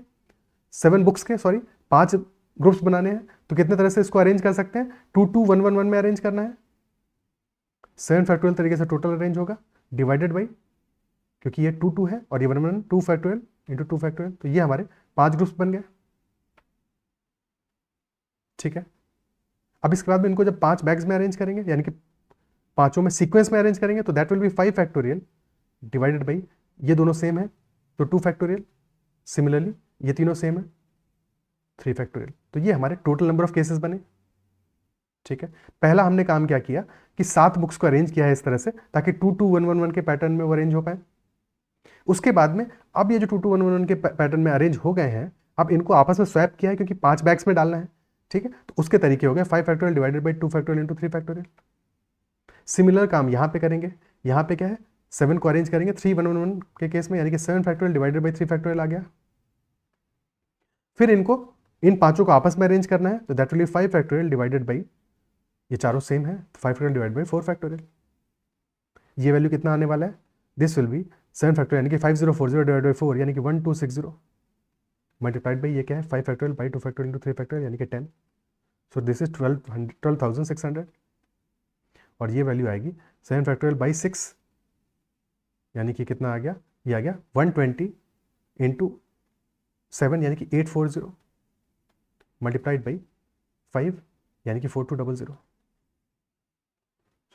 7 बुक्स के, सॉरी 5 ग्रुप्स बनाने हैं। तो कितने तरह से इसको अरेंज कर सकते हैं? 2 2 1 1 1 में अरेंज करना है। 7 फैक्टोरियल तरीके से टोटल अरेंज होगा, डिवाइडेड बाई, क्योंकि ये 2 2 है और ये 1 1 2 फैक्टोरियल इंटू 2 फैक्टोरियल, तो ये हमारे 5 ग्रुप्स बन गए। ठीक है, अब इसके बाद में इनको जब 5 बैग्स में अरेंज करेंगे, यानी कि पांचों में सीक्वेंस में अरेंज करेंगे, तो that will B 5 factorial divided by, ये दोनों सेम है तो 2 फैक्टोरियल, सिमिलरली ये तीनों सेम है 3 फैक्टोरियल। तो ये हमारे टोटल नंबर ऑफ केसेस बने। ठीक है, पहला हमने काम क्या किया कि 7 बुक्स को अरेंज किया है इस तरह से ताकि 2 2 1 1 1 के पैटर्न में वो अरेंज हो पाए। उसके बाद में अब ये जो 2 2 1 1 1 के पैटर्न में अरेंज हो गए हैं, अब इनको आपस में स्वैप किया है क्योंकि 5 बैग्स में डालना है। ठीक है, तो उसके तरीके हो गए 5 factorial divided by 2 factorial into 3 factorial. Similar काम यहाँ पे करेंगे, यहाँ पे क्या है, 7 को अरेंज करेंगे 3 1 1 1 के केस में, यानी कि 7 फैक्टोरियल डिवाइडेड बाई 3 फैक्टोरियल आ गया। फिर इनको इन पांचों को आपस में अरेंज करना है, तो that will B 5 factorial divided by, ये चारों सेम है, 5 फैक्टोरियल डिवाइडेड बाई 4 फैक्टोरियल। ये वैल्यू कितना आने वाला है? दिस विल बी 7 फैक्टोरियल यानी कि 5040 डिवाइडेड बाई 4 यानी कि 1260 मल्टीप्लाइड बाई ये क्या है 5 factorial by 2 factorial into 3 factorial यानी कि 10। सो दिस इज 12,600 और ये वैल्यू आएगी 7 फैक्टोरियल बाई 6 यानी कि कितना आ गया, ये आ गया 120 इंटू 7 यानी कि 840 मल्टीप्लाइड बाई 5 यानी कि 4200।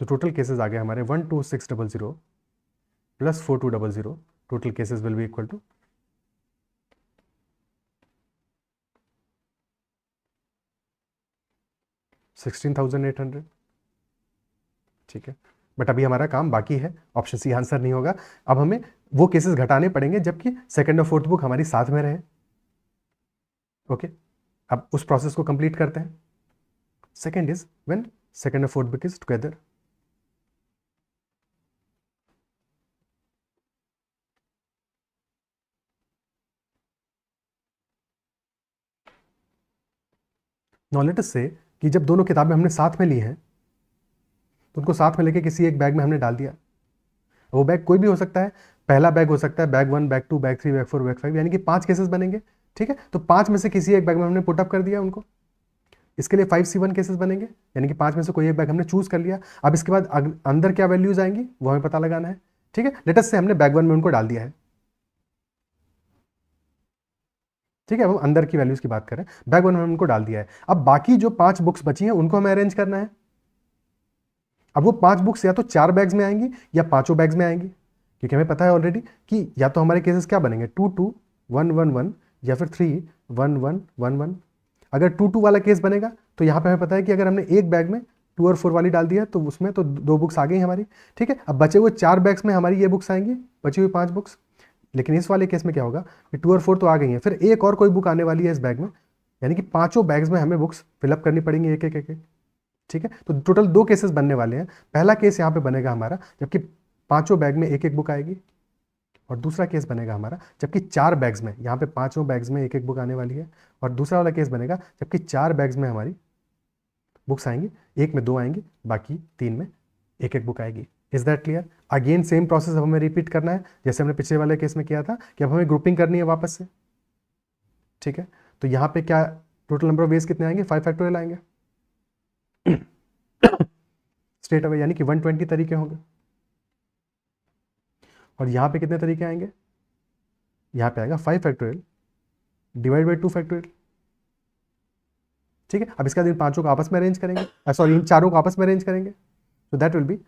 तो टोटल केसेस आ गए हमारे 12600 plus 4200, total cases will be equal to 16,800। ठीक है, बट अभी हमारा काम बाकी है, ऑप्शन सी आंसर नहीं होगा। अब हमें वो केसेस घटाने पड़ेंगे जबकि सेकंड और फोर्थ बुक हमारी साथ में रहे। ओके, अब उस प्रोसेस को कंप्लीट करते हैं। सेकंड इज व्हेन सेकंड और fourth book is together. Now let us से कि जब दोनों किताबें हमने साथ में ली हैं तो उनको साथ में लेके किसी एक बैग में हमने डाल दिया। वो बैग कोई भी हो सकता है, पहला बैग हो सकता है, bag 1, bag 2, bag 3, bag 4, bag 5, यानी कि 5 केसेस बनेंगे। ठीक है, तो 5 में से किसी एक बैग में हमने पुटअप कर दिया उनको। इसके लिए 5C1 केसेस बनेंगे, यानी कि 5 में से कोई एक बैग हमने चूज कर लिया। अब इसके बाद अंदर क्या वैल्यूज आएंगी वो हमें पता लगाना है। ठीक है, लेट अस से हमने बैग 1 में उनको डाल दिया है। ठीक है, अब हम अंदर की वैल्यूज की बात करें, बैग 1 में उनको डाल दिया है। अब बाकी जो 5 बुक्स बची हैं उनको हमें अरेंज करना है। अब वो 5 बुक्स या तो 4 बैग्स में आएंगी या 5 बैग्स में आएंगी, क्योंकि हमें पता है ऑलरेडी कि या तो हमारे केसेस क्या बनेंगे 2 2 1 1 1 या फिर 3 1 1 1 1। अगर 2 2 वाला केस बनेगा तो यहाँ पे हमें पता है कि अगर हमने एक बैग में 2 और 4 वाली डाल दिया तो उसमें तो 2 बुक्स आ गई हमारी। ठीक है, अब बचे हुए 4 बैग्स में हमारी ये बुक्स आएंगी, बची हुई 5 बुक्स। लेकिन इस वाले केस में क्या होगा कि 2 और 4 तो आ गई हैं, फिर एक और कोई बुक आने वाली है इस बैग में, यानी कि 5 बैग्स में हमें बुक्स फिलअप करनी पड़ेंगी एक एक एक एक। ठीक है, तो टोटल 2 केसेस बनने वाले हैं। पहला केस यहाँ पे बनेगा हमारा जबकि 5 बैग में एक एक बुक आएगी, और दूसरा केस बनेगा हमारा जबकि 4 बैग्स में, यहाँ पे 5 बैग्स में एक एक बुक आने वाली है, और दूसरा वाला केस बनेगा जबकि 4 बैग्स में हमारी बुक्स आएंगी, एक में 2 आएंगी, बाकी 3 में एक एक बुक आएगी। Is that clear? Again same process अब हमें रिपीट करना है जैसे हमने पिछले वाले केस में किया था कि अब हमें ग्रुपिंग करनी है वापस से। ठीक है, तो यहाँ पे क्या टोटल नंबर ऑफ वेज कितने आएंगे, 5 फैक्टोरियल आएंगे स्ट्रेट अवे, यानी कि 120 तरीके होंगे। और यहाँ पे कितने तरीके आएंगे, यहाँ पे आएगा 5 फैक्टोरियल डिवाइड बाई 2 फैक्टोरियल। ठीक है, अब इसके बाद इन 5 को आपस में अरेंज करेंगे, सॉरी इन 4 को आपस में अरेंज करेंगे, तो that will be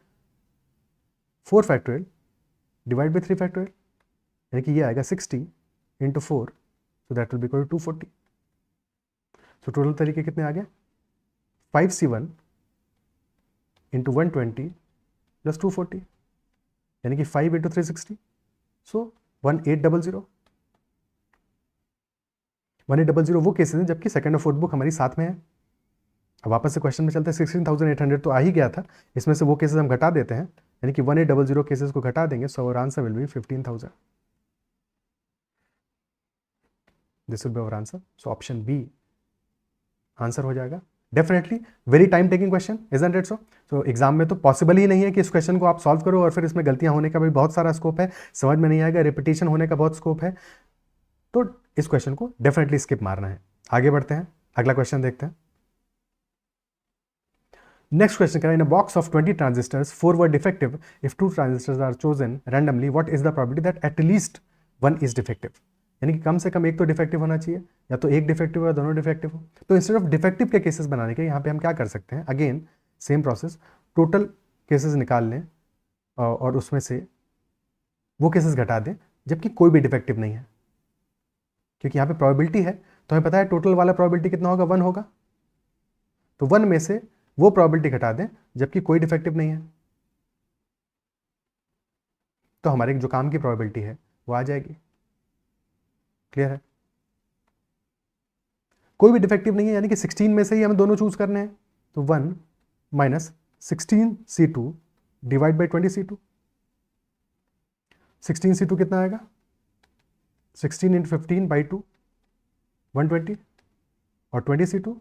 4 factorial divide by 3 factorial, यानी कि ये आएगा 60 इंटू 4, तो that will be equal to 240। तो टोटल तरीके कितने आ गए, 5C1 इंटू 120 प्लस 240, यानी कि 5 इंटू 360, सो 1800। 1800 वो केसेस हैं जबकि सेकंड और फोर्थ बुक हमारी साथ में है। अब वापस से क्वेश्चन में चलते हैं, 16,800 तो आ ही गया था, इसमें से वो केसेस हम घटा देते हैं, यानी कि 1800 केसेस को घटा देंगे, so our answer will be 15,000। This will be our answer, so option B answer हो जाएगा। Definitely very time taking question, isn't it so? तो एग्जाम में तो पॉसिबल ही नहीं है कि इस क्वेश्चन को आप सॉल्व करो और फिर इसमें गलतियां होने का भी बहुत सारा स्कोप है, समझ में नहीं आएगा, रिपीटेशन होने का बहुत स्कोप है, तो इस क्वेश्चन को डेफिनेटली स्किप मारना है। आगे बढ़ते हैं, अगला क्वेश्चन देखते हैं। नेक्स्ट क्वेश्चन कह रहा है, in a box of 20 transistors 4 were defective, if 2 transistors are chosen randomly, what is the probability that at least 1 is defective? यानी कि कम से कम एक तो डिफेक्टिव होना चाहिए, या तो एक डिफेक्टिव हो या दोनों डिफेक्टिव हो। तो इंस्टेड ऑफ डिफेक्टिव के केसेस बनाने के यहाँ पे हम क्या कर सकते हैं, again same process, total cases निकाल लें और उसमें से वो केसेस घटा दें जबकि कोई भी डिफेक्टिव नहीं है, क्योंकि यहाँ पे प्रोबेबिलिटी है तो हमें पता है टोटल वाला प्रोबेबिलिटी कितना होगा, 1 होगा, तो 1 में से वो प्रोबेबिलिटी घटा दें जबकि कोई डिफेक्टिव नहीं है, तो हमारे जो काम की प्रोबेबिलिटी है वो आ जाएगी। क्लियर है? कोई भी डिफेक्टिव नहीं है, यानी कि 16 में से ही हमें दोनों चूज करने हैं, तो 1 minus 16C2 divide by 20C2। 16C2 कितना आएगा, 16 इंटू 15 बाई 2 120, और 20C2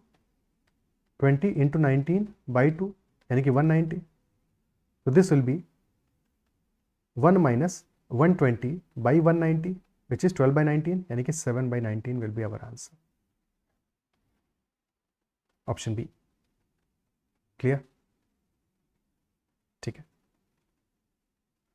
20 इंटू 19 बाई 2, यानी कि 190। तो this will be 1 minus 120 by 190 which is 12/19, यानी कि 7/19 will be our answer, option B. Clear? ठीक है,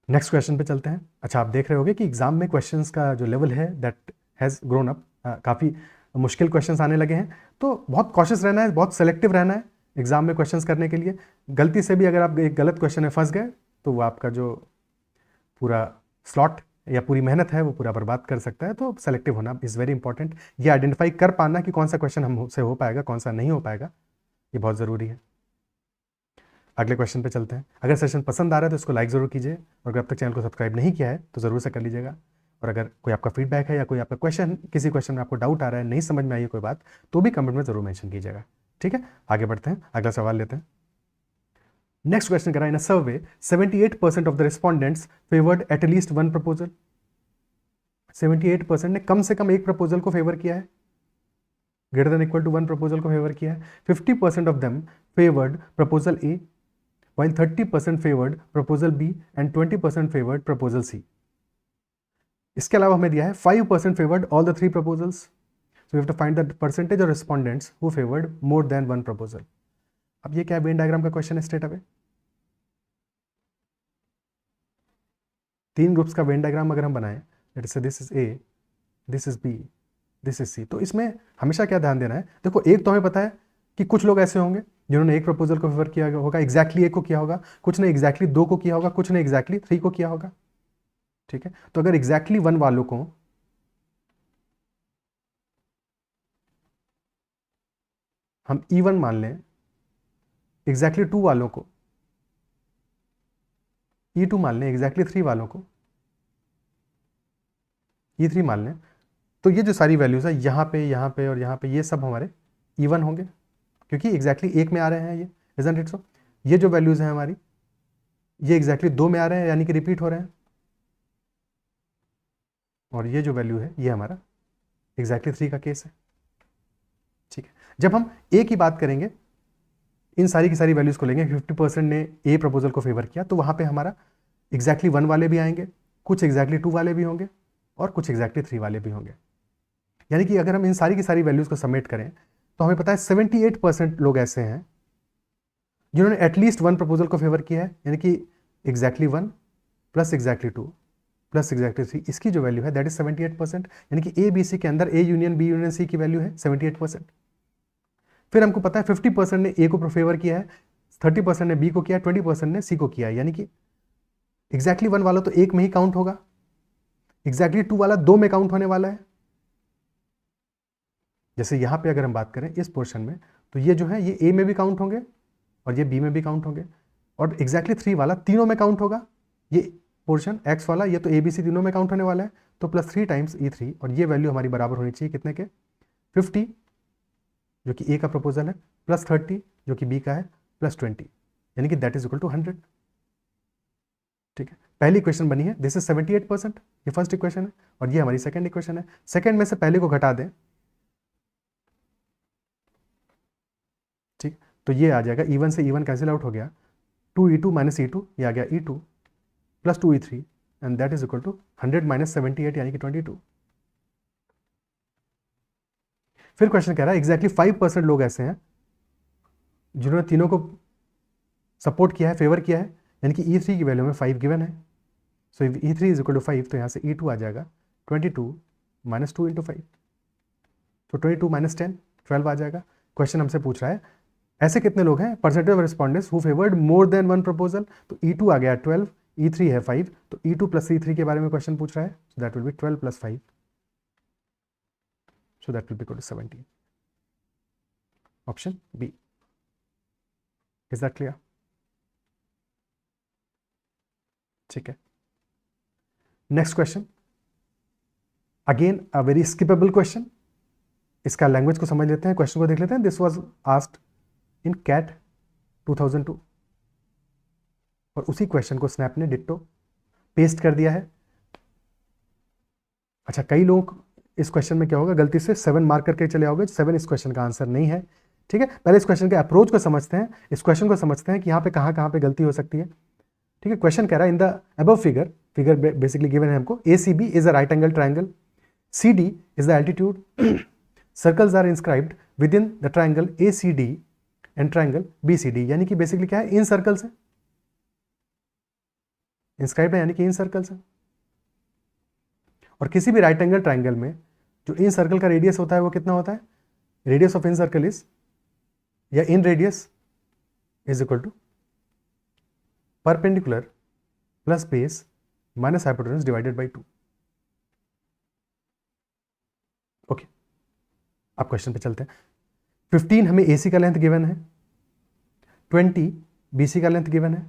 नेक्स्ट क्वेश्चन पे चलते हैं। अच्छा, आप देख रहे होगे कि एग्जाम में क्वेश्चंस का जो लेवल है दैट हैज़ ग्रोन अप, काफ़ी मुश्किल क्वेश्चंस आने लगे हैं, तो बहुत कॉशियस रहना है, बहुत सेलेक्टिव रहना है, एग्जाम में क्वेश्चंस करने के लिए। गलती से भी अगर आप एक गलत क्वेश्चन में फंस गए तो वो आपका जो पूरा स्लॉट या पूरी मेहनत है वो पूरा बर्बाद कर सकता है। तो सेलेक्टिव होना इज़ वेरी इंपॉर्टेंट। ये आइडेंटिफाई कर पाना कि कौन सा क्वेश्चन हमसे हो पाएगा, कौन सा नहीं हो पाएगा, ये बहुत ज़रूरी है। अगले क्वेश्चन पे चलते हैं। अगर सेशन पसंद आ रहा है तो इसको लाइक ज़रूर कीजिए, और अगर अब तक चैनल को सब्सक्राइब नहीं किया है तो ज़रूर से कर लीजिएगा। और अगर कोई आपका फीडबैक है या कोई आपका क्वेश्चन, किसी क्वेश्चन में आपको डाउट आ रहा है, नहीं समझ में आई है कोई बात, तो भी कमेंट में ज़रूर मेंशन कीजिएगा। ठीक है, आगे बढ़ते हैं, अगला सवाल लेते हैं। नेक्स्ट क्वेश्चन करा, इन अ सर्वे 78% of the respondents favoured at least one proposal. 78% ने कम से कम एक प्रपोजल को फेवर किया है, greater than equal to one proposal को फेवर किया है। 50% of them favoured proposal A, while 30% favored proposal B and 20% favored proposal C. इसके अलावा हमें दिया है 5% favored all the three proposals. So we have to find the percentage of respondents who favored more than one proposal. अब ये क्या है, Venn diagram का क्वेश्चन है स्ट्रेट अवे। तीन ग्रुप्स का वेन डायग्राम अगर हम बनाएं, let us say this is A, this is B, this is C, तो इसमें हमेशा क्या ध्यान देना है, देखो एक तो हमें पता है कि कुछ लोग ऐसे होंगे जिन्होंने एक प्रपोजल को फेवर किया होगा, एग्जैक्टली एक को किया होगा, कुछ ने एग्जैक्टली दो को किया होगा, कुछ ने एग्जैक्टली थ्री को किया होगा। ठीक है, तो अगर एग्जैक्टली वन वालों को हम E1 मान लें, एग्जैक्टली टू वालों को E2 मान लें, एग्जैक्टली थ्री वालों को E3 मान लें, तो ये जो सारी वैल्यूज है यहाँ पे और यहाँ पे, ये सब हमारे E1 होंगे, क्योंकि एग्जैक्टली एक में आ रहे हैं ये, इजंट इट सो। ये जो वैल्यूज हैं हमारी, ये एग्जैक्टली दो में आ रहे हैं, यानी कि रिपीट हो रहे हैं, और ये जो वैल्यू है ये हमारा एग्जैक्टली थ्री का केस है। ठीक है, जब हम ए की बात करेंगे, इन सारी की सारी वैल्यूज को लेंगे, 50% ने ए प्रपोजल को फेवर किया, तो वहां पे हमारा एग्जैक्टली वन वाले भी आएंगे, कुछ एग्जैक्टली टू वाले भी होंगे, और कुछ एग्जैक्टली थ्री वाले भी होंगे। यानी कि अगर हम इन सारी की सारी वैल्यूज को सबमिट करें तो हमें पता है 78% लोग ऐसे हैं जिन्होंने एटलीस्ट वन प्रपोजल को फेवर किया है, यानी कि exactly one plus exactly two plus exactly three, इसकी जो वैल्यू है दैट इज 78%। यानी कि ए बी सी के अंदर A union B union C की वैल्यू है 78%। फिर हमको पता है 50% ने ए को फेवर किया है, 30% ने बी को किया, 20% ने सी को किया है, यानी कि एग्जैक्टली वन वाला तो एक में ही काउंट होगा, एग्जैक्टली टू वाला दो में काउंट होने वाला है। जैसे यहां पे अगर हम बात करें इस पोर्शन में, तो ये जो है ये ए में भी काउंट होंगे और ये बी में भी काउंट होंगे, और एग्जैक्टली थ्री वाला तीनों में काउंट होगा, ये पोर्शन एक्स वाला, ये तो ए बी सी तीनों में काउंट होने वाला है, तो प्लस 3 टाइम्स E3, और ये वैल्यू हमारी बराबर होनी चाहिए कितने के, 50 जो कि ए का प्रपोजल है, प्लस 30 जो कि बी का है, प्लस 20, यानी कि दैट इज इक्वल टू 100। ठीक है, पहली इक्वेशन बनी है, दिस इज 78%, ये फर्स्ट इक्वेशन है, और ये हमारी सेकंड इक्वेशन है। सेकंड में से पहले को घटा दें, ठीक, तो ये आ जाएगा E1 से E1 कैंसिल आउट हो गया, 2E2 माइनस E2, ये आ गया E2 plus 2E3, and that is equal to 100 minus 78 यानी कि 22। फिर क्वेश्चन कह रहा है एग्जैक्टली 5% लोग ऐसे हैं जिन्होंने तीनों को सपोर्ट किया है, फेवर किया है, यानी कि E3 की वैल्यू में 5 गिवन है। So if E3 is equal to 5, तो यहाँ से E2 आ जाएगा 22 माइनस 2 इंटू 5, तो 22 माइनस 10 12 आ जाएगा। क्वेश्चन हमसे पूछ रहा है ऐसे कितने लोग हैं, percentage of respondents who favoured more than one proposal, तो E2 आ गया 12, E3 है 5, तो E2 प्लस E3 के बारे में क्वेश्चन पूछ रहा है, सो that will B 12 plus 5, so that will be equal to 17. Option B. Is that clear? ठीक है, next question, again a very skippable question. इसका लैंग्वेज को समझ लेते हैं, क्वेश्चन को देख लेते हैं। This was asked in CAT 2002, और उसी क्वेश्चन को स्नैप ने डिट्टो पेस्ट कर दिया है। अच्छा, कई लोग इस क्वेश्चन में क्या होगा, गलती से 7 मार्क करके चले आओगे, 7 इस क्वेश्चन का आंसर नहीं है। ठीक है, पहले इस क्वेश्चन के अप्रोच को समझते हैं, इस क्वेश्चन को समझते हैं कि यहाँ पे कहाँ पे गलती हो सकती है। ठीक है, क्वेश्चन कह रहा है in the above figure basically given है हमको, ACB is a right angle triangle, CD is the altitude, circles are inscribed within the triangle ACD and triangle BCD, यानी कि बेसिकली क्या है, इन सर्कल्स है, इंस्क्राइब्ड है यानी कि इन सर्कल्स है। और किसी भी राइट एंगल ट्राइंगल में जो इन सर्कल का रेडियस होता है वो कितना होता है, radius of in circle is, या in radius is equal to perpendicular plus base minus hypotenuse divided by 2। Okay, अब क्वेश्चन पे चलते हैं। 15 हमें AC का लेंथ गिवन है, 20 BC का लेंथ गिवन है,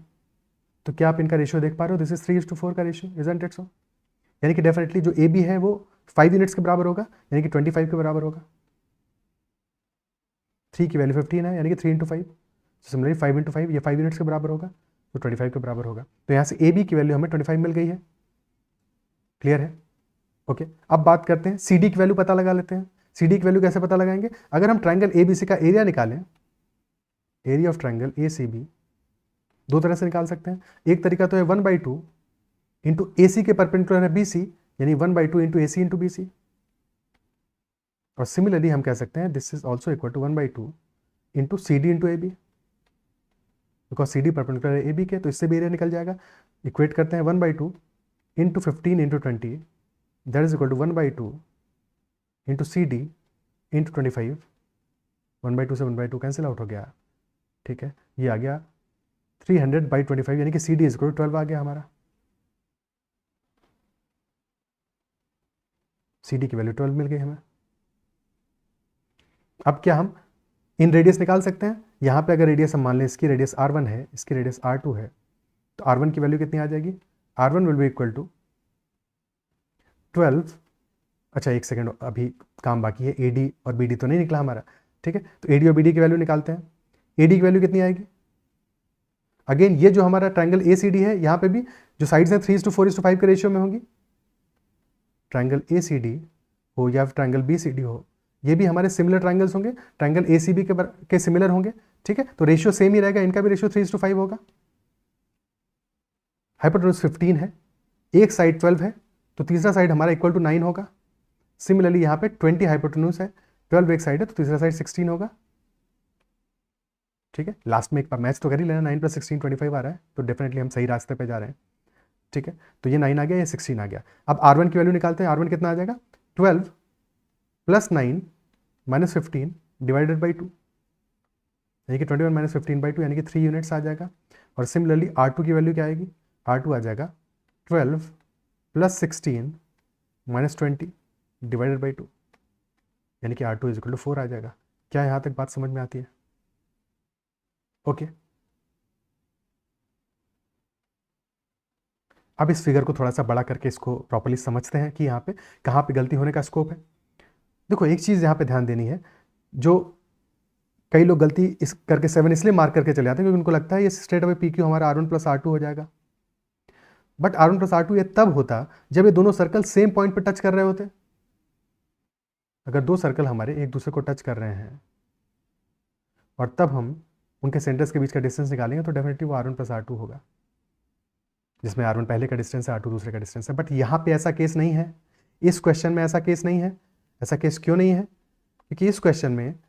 तो क्या आप इनका रेशियो देख पा रहे हो? दिस इज 3:4 का रेशियो, इजंट इट सो? यानी कि डेफिनेटली जो AB है वो 5 यूनिट्स के बराबर होगा, यानी कि 25 के बराबर होगा। 3 की वैल्यू 15 है, यानी कि 3 × 5, सिमिलरली 5 × 5 ये 5 यूनिट्स के बराबर होगा, तो 25 के बराबर होगा। तो यहाँ से AB की वैल्यू हमें 25 मिल गई है। क्लियर है? ओके, अब बात करते हैं CD की वैल्यू पता लगा लेते हैं। CD की वैल्यू कैसे पता लगाएंगे? अगर हम ट्राइंगल ABC का एरिया निकालें, एरिया ऑफ ट्राइंगल ACB, दो तरह से निकाल सकते हैं। एक तरीका तो है 1/2 इंटू AC के परपेंडिकुलर है BC, यानी 1/2 इंटू AC इंटू BC। और सिमिलरली हम कह सकते हैं this is also equal to 1/2 into CD into AB, because CD perpendicular है AB के, तो इससे भी एरिया निकल जाएगा। इक्वेट करते हैं 1/2 into 15 into 20, that is equal to 1/2 into CD into 25। 1/2 से 1/2 कैंसिल आउट हो गया, ठीक है, ये आ गया 300/25, यानी कि CD इज इक्वल टू 12 आ गया हमारा। CD की वैल्यू 12 मिल गई हमें। अब क्या हम इन रेडियस निकाल सकते हैं? यहाँ पे अगर रेडियस हम मान लें इसकी रेडियस R1 है, इसकी रेडियस R2 है, तो R1 की वैल्यू कितनी आ जाएगी? R1 will be equal to 12। अच्छा एक सेकेंड, अभी काम बाकी है। AD और BD तो नहीं निकला हमारा, ठीक है, तो AD और BD की वैल्यू निकालते हैं। AD की वैल्यू कितनी आएगी? अगेन ये जो हमारा ट्राइंगल ACD है, यहाँ पे भी जो साइड्स हैं 3:4:5 के रेशियो में होंगी। ट्राइंगल ACD हो या ट्राइंगल BCD हो, ये भी हमारे सिमिलर ट्राइंगल्स होंगे, ट्राइंगल ACB के सिमिलर होंगे, ठीक है, तो रेशियो सेम ही रहेगा, इनका भी रेशियो 3:5 होगा। हाइपोटेन्यूज 15 है, एक साइड 12 है, तो तीसरा साइड हमारा इक्वल टू 9 होगा। सिमिलरली यहाँ पे 20 हाइपोटेन्यूज है, 12 एक साइड है, तो तीसरा साइड 16 होगा। ठीक है, लास्ट में एक बार मैच तो कर ही लेना, 9 + 16 25 आ रहा है, तो डेफिनेटली हम सही रास्ते पे जा रहे हैं। ठीक है, तो ये 9 आ गया, ये 16 आ गया। अब R1 की वैल्यू निकालते हैं। R1 कितना आ जाएगा? 12 + 9 - 15 डिवाइडेड बाई 2, यानी कि 21 - 15/2, यानी कि 3 यूनिट्स आ जाएगा। और सिमिलरली R2 की वैल्यू क्या आएगी? R2 आ जाएगा 12 + 16 - 20 डिवाइडेड बाई 2, यानी कि R2 = 4 आ जाएगा। क्या यहाँ तक बात समझ में आती है? ओके, अब इस फिगर को थोड़ा सा बड़ा करके इसको प्रॉपर्ली समझते हैं कि यहाँ पे कहाँ पे गलती होने का स्कोप है। देखो एक चीज़ यहाँ पे ध्यान देनी है, जो कई लोग गलती इस करके 7 इसलिए मार्क करके चले जाते हैं क्योंकि उनको लगता है ये स्ट्रेट अवे PQ हमारा R1 + R2 हो जाएगा। बट R1 + R2 ये तब होता जब ये दोनों सर्कल सेम पॉइंट पे टच कर रहे होते। अगर दो सर्कल हमारे एक दूसरे को टच कर रहे हैं और तब हम उनके सेंटर्स के बीच का डिस्टेंस निकालेंगे, तो डेफिनेटली वो R1 + R2 होगा, जिसमें R1 पहले का डिस्टेंस है, R2 दूसरे का डिस्टेंस है। बट यहाँ पे ऐसा केस नहीं है, इस क्वेश्चन में ऐसा केस नहीं है। ऐसा केस क्यों नहीं है? क्योंकि इस क्वेश्चन में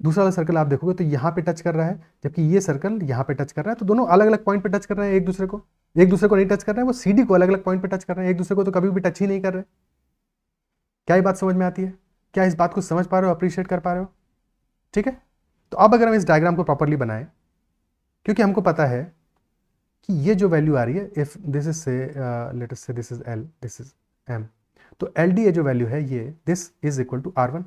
दूसरा वाला सर्कल आप देखोगे तो यहाँ पे टच कर रहा है, जबकि ये सर्कल यहाँ पे टच कर रहा है, तो दोनों अलग अलग पॉइंट पे टच कर रहे हैं एक दूसरे को। एक दूसरे को नहीं टच कर रहे हैं, वो CD को अलग अलग पॉइंट पे टच कर रहे हैं, एक दूसरे को तो कभी भी टच ही नहीं कर रहे। क्या ये बात समझ में आती है? क्या इस बात को समझ पा रहे हो, अप्रिशिएट कर पा रहे हो? ठीक है, तो अब अगर हम इस डायग्राम को प्रॉपरली बनाएं, क्योंकि हमको पता है कि ये जो वैल्यू आ रही है, इफ दिस इज से late us say this is L, this is M, तो LD ये जो वैल्यू है, ये this is equal to R1,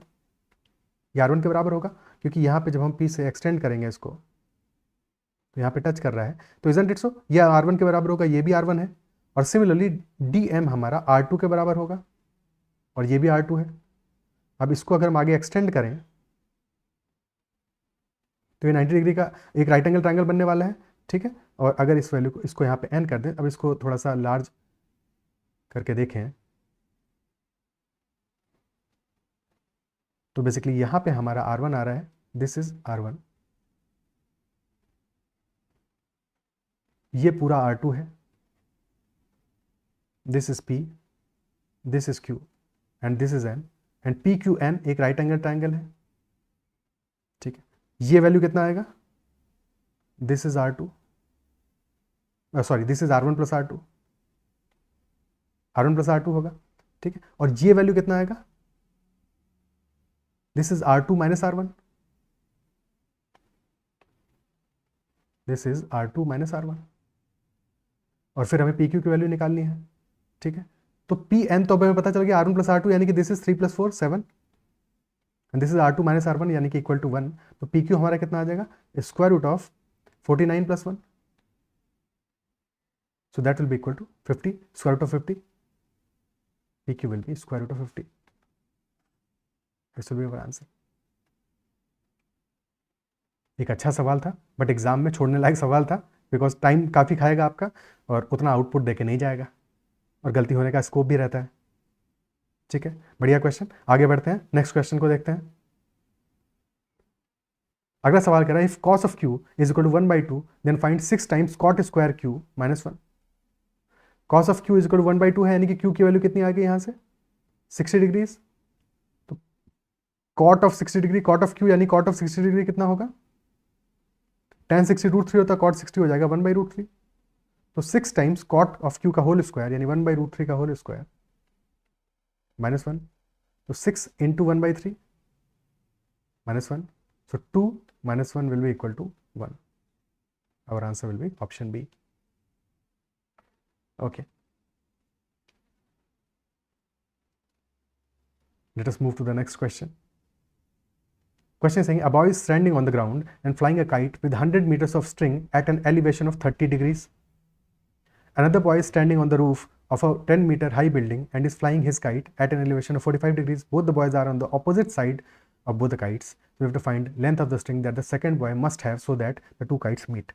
ये R1 के बराबर होगा, क्योंकि यहाँ पे जब हम P से एक्सटेंड करेंगे इसको, तो यहाँ पे टच कर रहा है, तो इजंट इट सो, ये R1 के बराबर होगा, ये भी R1 है। और सिमिलरली DM हमारा R2 के बराबर होगा, और ये भी R2 है। अब इसको अगर हम आगे एक्सटेंड करें, तो ये 90 डिग्री का एक राइट एंगल ट्राइंगल बनने वाला है। ठीक है, और अगर इस वैल्यू को, इसको यहाँ पे N कर दें, अब इसको थोड़ा सा लार्ज करके देखें, तो बेसिकली यहाँ पे हमारा R1 आ रहा है, दिस इज R1, ये पूरा R2 है, this is P, this is Q, and this is N, and PQN एक राइट एंगल ट्राइंगल है। ठीक है, ये वैल्यू कितना आएगा? This is R2, sorry this is R1 + R2, R1 + R2 होगा। ठीक है, और ये वैल्यू कितना आएगा? This is R2 - R1, this is R2 minus R1, और फिर हमें PQ की वैल्यू निकालनी है, ठीक है। तो Pn तो हमें पता चल गया R1 प्लस R2 यानी कि this is 3 + 4 7, and this is R2 minus R1 यानी कि इक्वल टू 1। तो PQ हमारा कितना आ जाएगा, square root of 49 + 1, so that will be equal to 50, square root of 50, PQ will be square root of 50. This will be our answer. एक अच्छा सवाल था, बट एग्जाम में छोड़ने लायक सवाल था, बिकॉज टाइम काफ़ी खाएगा आपका और उतना आउटपुट देके नहीं जाएगा और गलती होने का स्कोप भी रहता है, ठीक है। बढ़िया क्वेश्चन, आगे बढ़ते हैं, नेक्स्ट क्वेश्चन को देखते हैं। अगला सवाल कह रहा है if cos of q is equal to 1/2 then find 6 times cot square q minus 1। cos of q is equal to 1/2 है, यानी कि q की वैल्यू कितनी आ गई यहाँ से 60 डिग्रीज। तो cot of 60 degree, cot of q यानी cot ऑफ 60 डिग्री कितना होगा, tan 60 √3 होता है, cot 60 हो जाएगा 1/√3। तो 6 टाइम्स cot ऑफ q का होल स्क्वायर यानी 1/√3 का होल स्क्वायर माइनस 1। तो 6 into 1/3 minus 1, so 2 minus 1 will be equal to 1. Our answer will be option B. Okay. Let us move to the next question. Question is saying a boy is standing on the ground and flying a kite with 100 meters of string at an elevation of 30 degrees. Another boy is standing on the roof of a 10-meter high building and is flying his kite at an elevation of 45 degrees. Both the boys are on the opposite side of both the kites. So we have to find length of the string that the second boy must have so that the two kites meet.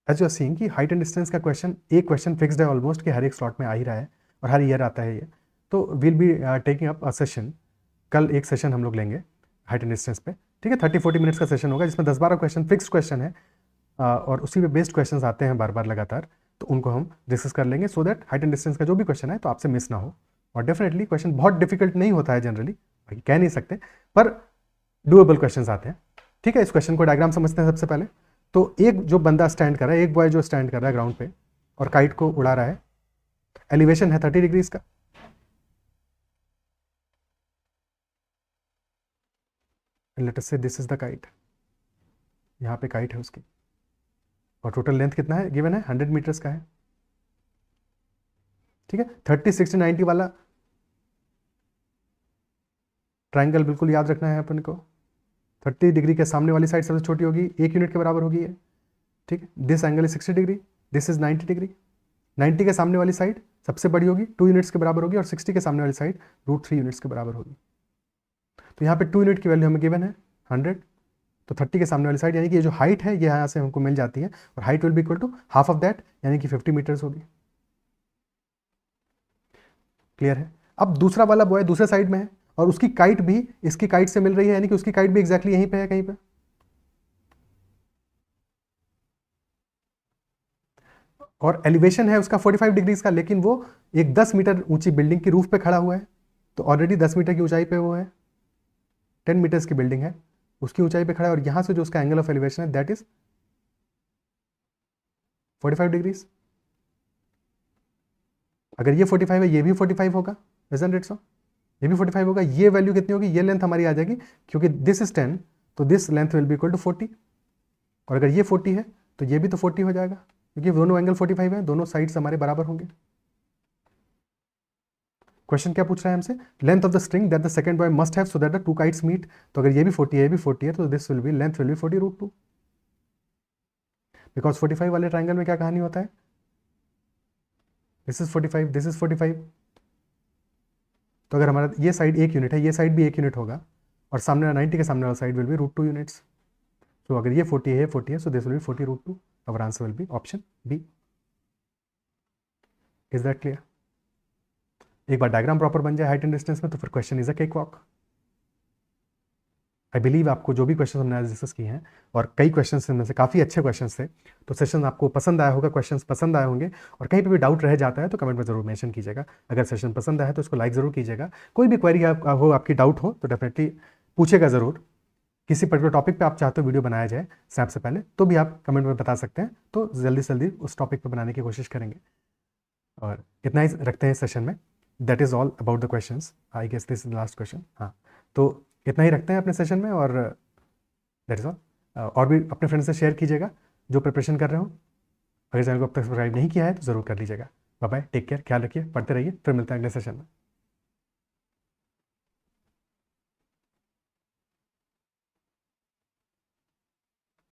As you are seeing कि height and distance का question, एक question fixed है almost कि हर एक slot में आ ही रहा है और हर ईयर आता है ये। तो will be taking up a session, कल एक सेशन हम लोग लेंगे हाइट एंड डिस्टेंस पे, ठीक है। 30-40 मिनट्स का सेशन होगा जिसमें 10-12 क्वेश्चन फिक्स्ड क्वेश्चन है और उसी पे बेस्ड क्वेश्चन आते हैं बार बार लगातार, तो उनको हम डिस्कस कर लेंगे so that height and distance का जो भी क्वेश्चन है तो आपसे मिस ना हो। और डेफिनेटली क्वेश्चन बहुत डिफिकल्ट नहीं होता है जनरली, कह नहीं सकते, पर डूएबल क्वेश्चन आते हैं, ठीक है। इस क्वेश्चन को डायग्राम समझते हैं सबसे पहले। तो एक जो बंदा स्टैंड कर रहा है, एक बॉय जो स्टैंड कर रहा है ग्राउंड पे और काइट को उड़ा रहा है, एलिवेशन है 30 डिग्रीज का। Late us say this is the kite, यहाँ पे काइट है उसकी और टोटल लेंथ कितना है गिवन है 100 मीटर्स का है, ठीक है। 30, 60, 90 वाला ट्राइंगल बिल्कुल याद रखना है अपन को। 30 डिग्री के सामने वाली साइड सबसे छोटी होगी, 1 यूनिट के बराबर होगी ये, ठीक है। This angle is 60 degree, this is 90 degree. 90 के सामने वाली साइड सबसे बड़ी होगी, 2 यूनिट्स के बराबर होगी, और 60 के सामने वाली साइड √3 यूनिट्स के बराबर होगी। तो यहाँ पे 2 यूनिट की वैल्यू हमें गिवन है 100, तो 30 के सामने वाली साइड यानी कि ये जो हाइट है ये यहाँ से हमको मिल जाती है, और height will be equal to half of that यानी कि 50 मीटर्स होगी। क्लियर है। अब दूसरा वाला बॉय दूसरे साइड में है और उसकी काइट भी इसकी काइट से मिल रही है, यानी कि उसकी काइट भी एग्जैक्टली यहीं पे है कहीं पे, और एलिवेशन है उसका 45 डिग्रीज का, लेकिन वो एक 10 मीटर ऊंची बिल्डिंग की रूफ पे खड़ा हुआ है। तो ऑलरेडी 10 मीटर की ऊंचाई पे वो है, 10 मीटर्स की बिल्डिंग है, उसकी ऊंचाई पे खड़ा है, और यहां से जो उसका एंगल ऑफ एलिवेशन है दैट इज 45 डिग्रीज। अगर ये 45 है ये भी 45 होगा, इजंट इट सो, ये भी 45 होगा। ये वैल्यू कितनी होगी, ये लेंथ हमारी आ जाएगी, क्योंकि दिस इज 10 तो this length will be equal to 40, और अगर ये 40 है तो ये भी तो 40 हो जाएगा, क्योंकि दोनों एंगल 45 है, दोनों साइड्स हमारे बराबर होंगे। क्वेश्चन क्या पूछ रहा है हमसे, length of the string that the second boy must have so that the two kites meet. तो अगर ये भी 40 है ये भी 40 है तो this will B length will be 40√2, because 45 वाले ट्राइंगल में क्या कहानी होता है, दिस इज 45, दिस इज 45। तो अगर हमारा ये साइड 1 यूनिट है, ये साइड भी 1 यूनिट होगा, और सामने 90 के सामने वाला साइड विल बी √2 यूनिट्स। तो अगर ये 40 है ये 40 है, so this will be 40√2। Our answer will be option B. Is that clear. एक बार डायग्राम प्रॉपर बन जाए हाइट एंड डिस्टेंस में तो फिर question is a cake walk. I believe आपको जो भी क्वेश्चन हमने आज डिस्कस किए हैं, और कई क्वेश्चन में से काफ़ी अच्छे क्वेश्चन थे, तो सेशन आपको पसंद आया होगा, क्वेश्चन पसंद आए होंगे, और कहीं पे भी डाउट रह जाता है तो कमेंट में जरूर मेंशन कीजिएगा। अगर सेशन पसंद आया तो इसको लाइक ज़रूर कीजिएगा। कोई भी क्वेरी हो, आपकी डाउट हो तो डेफिनेटली पूछेगा ज़रूर। किसी पर्टिकुलर टॉपिक पे आप चाहते हो वीडियो बनाया जाए स्नैप से पहले तो भी आप कमेंट में बता सकते हैं, तो जल्दी से जल्दी उस टॉपिक पे बनाने की कोशिश करेंगे। और इतना ही रखते हैं सेशन में। That is all about the questions, I guess this is the last question. हाँ, तो इतना ही रखते हैं अपने सेशन में, और दैट इज़ ऑल। और भी अपने फ्रेंड्स से शेयर कीजिएगा, जो प्रिपरेशन कर रहे हो, अगर चैनल को अब तक सब्सक्राइब नहीं किया है तो ज़रूर कर लीजिएगा। बाय बाय, टेक केयर, ख्याल रखिए, पढ़ते रहिए, फिर मिलते हैं अगले सेशन में।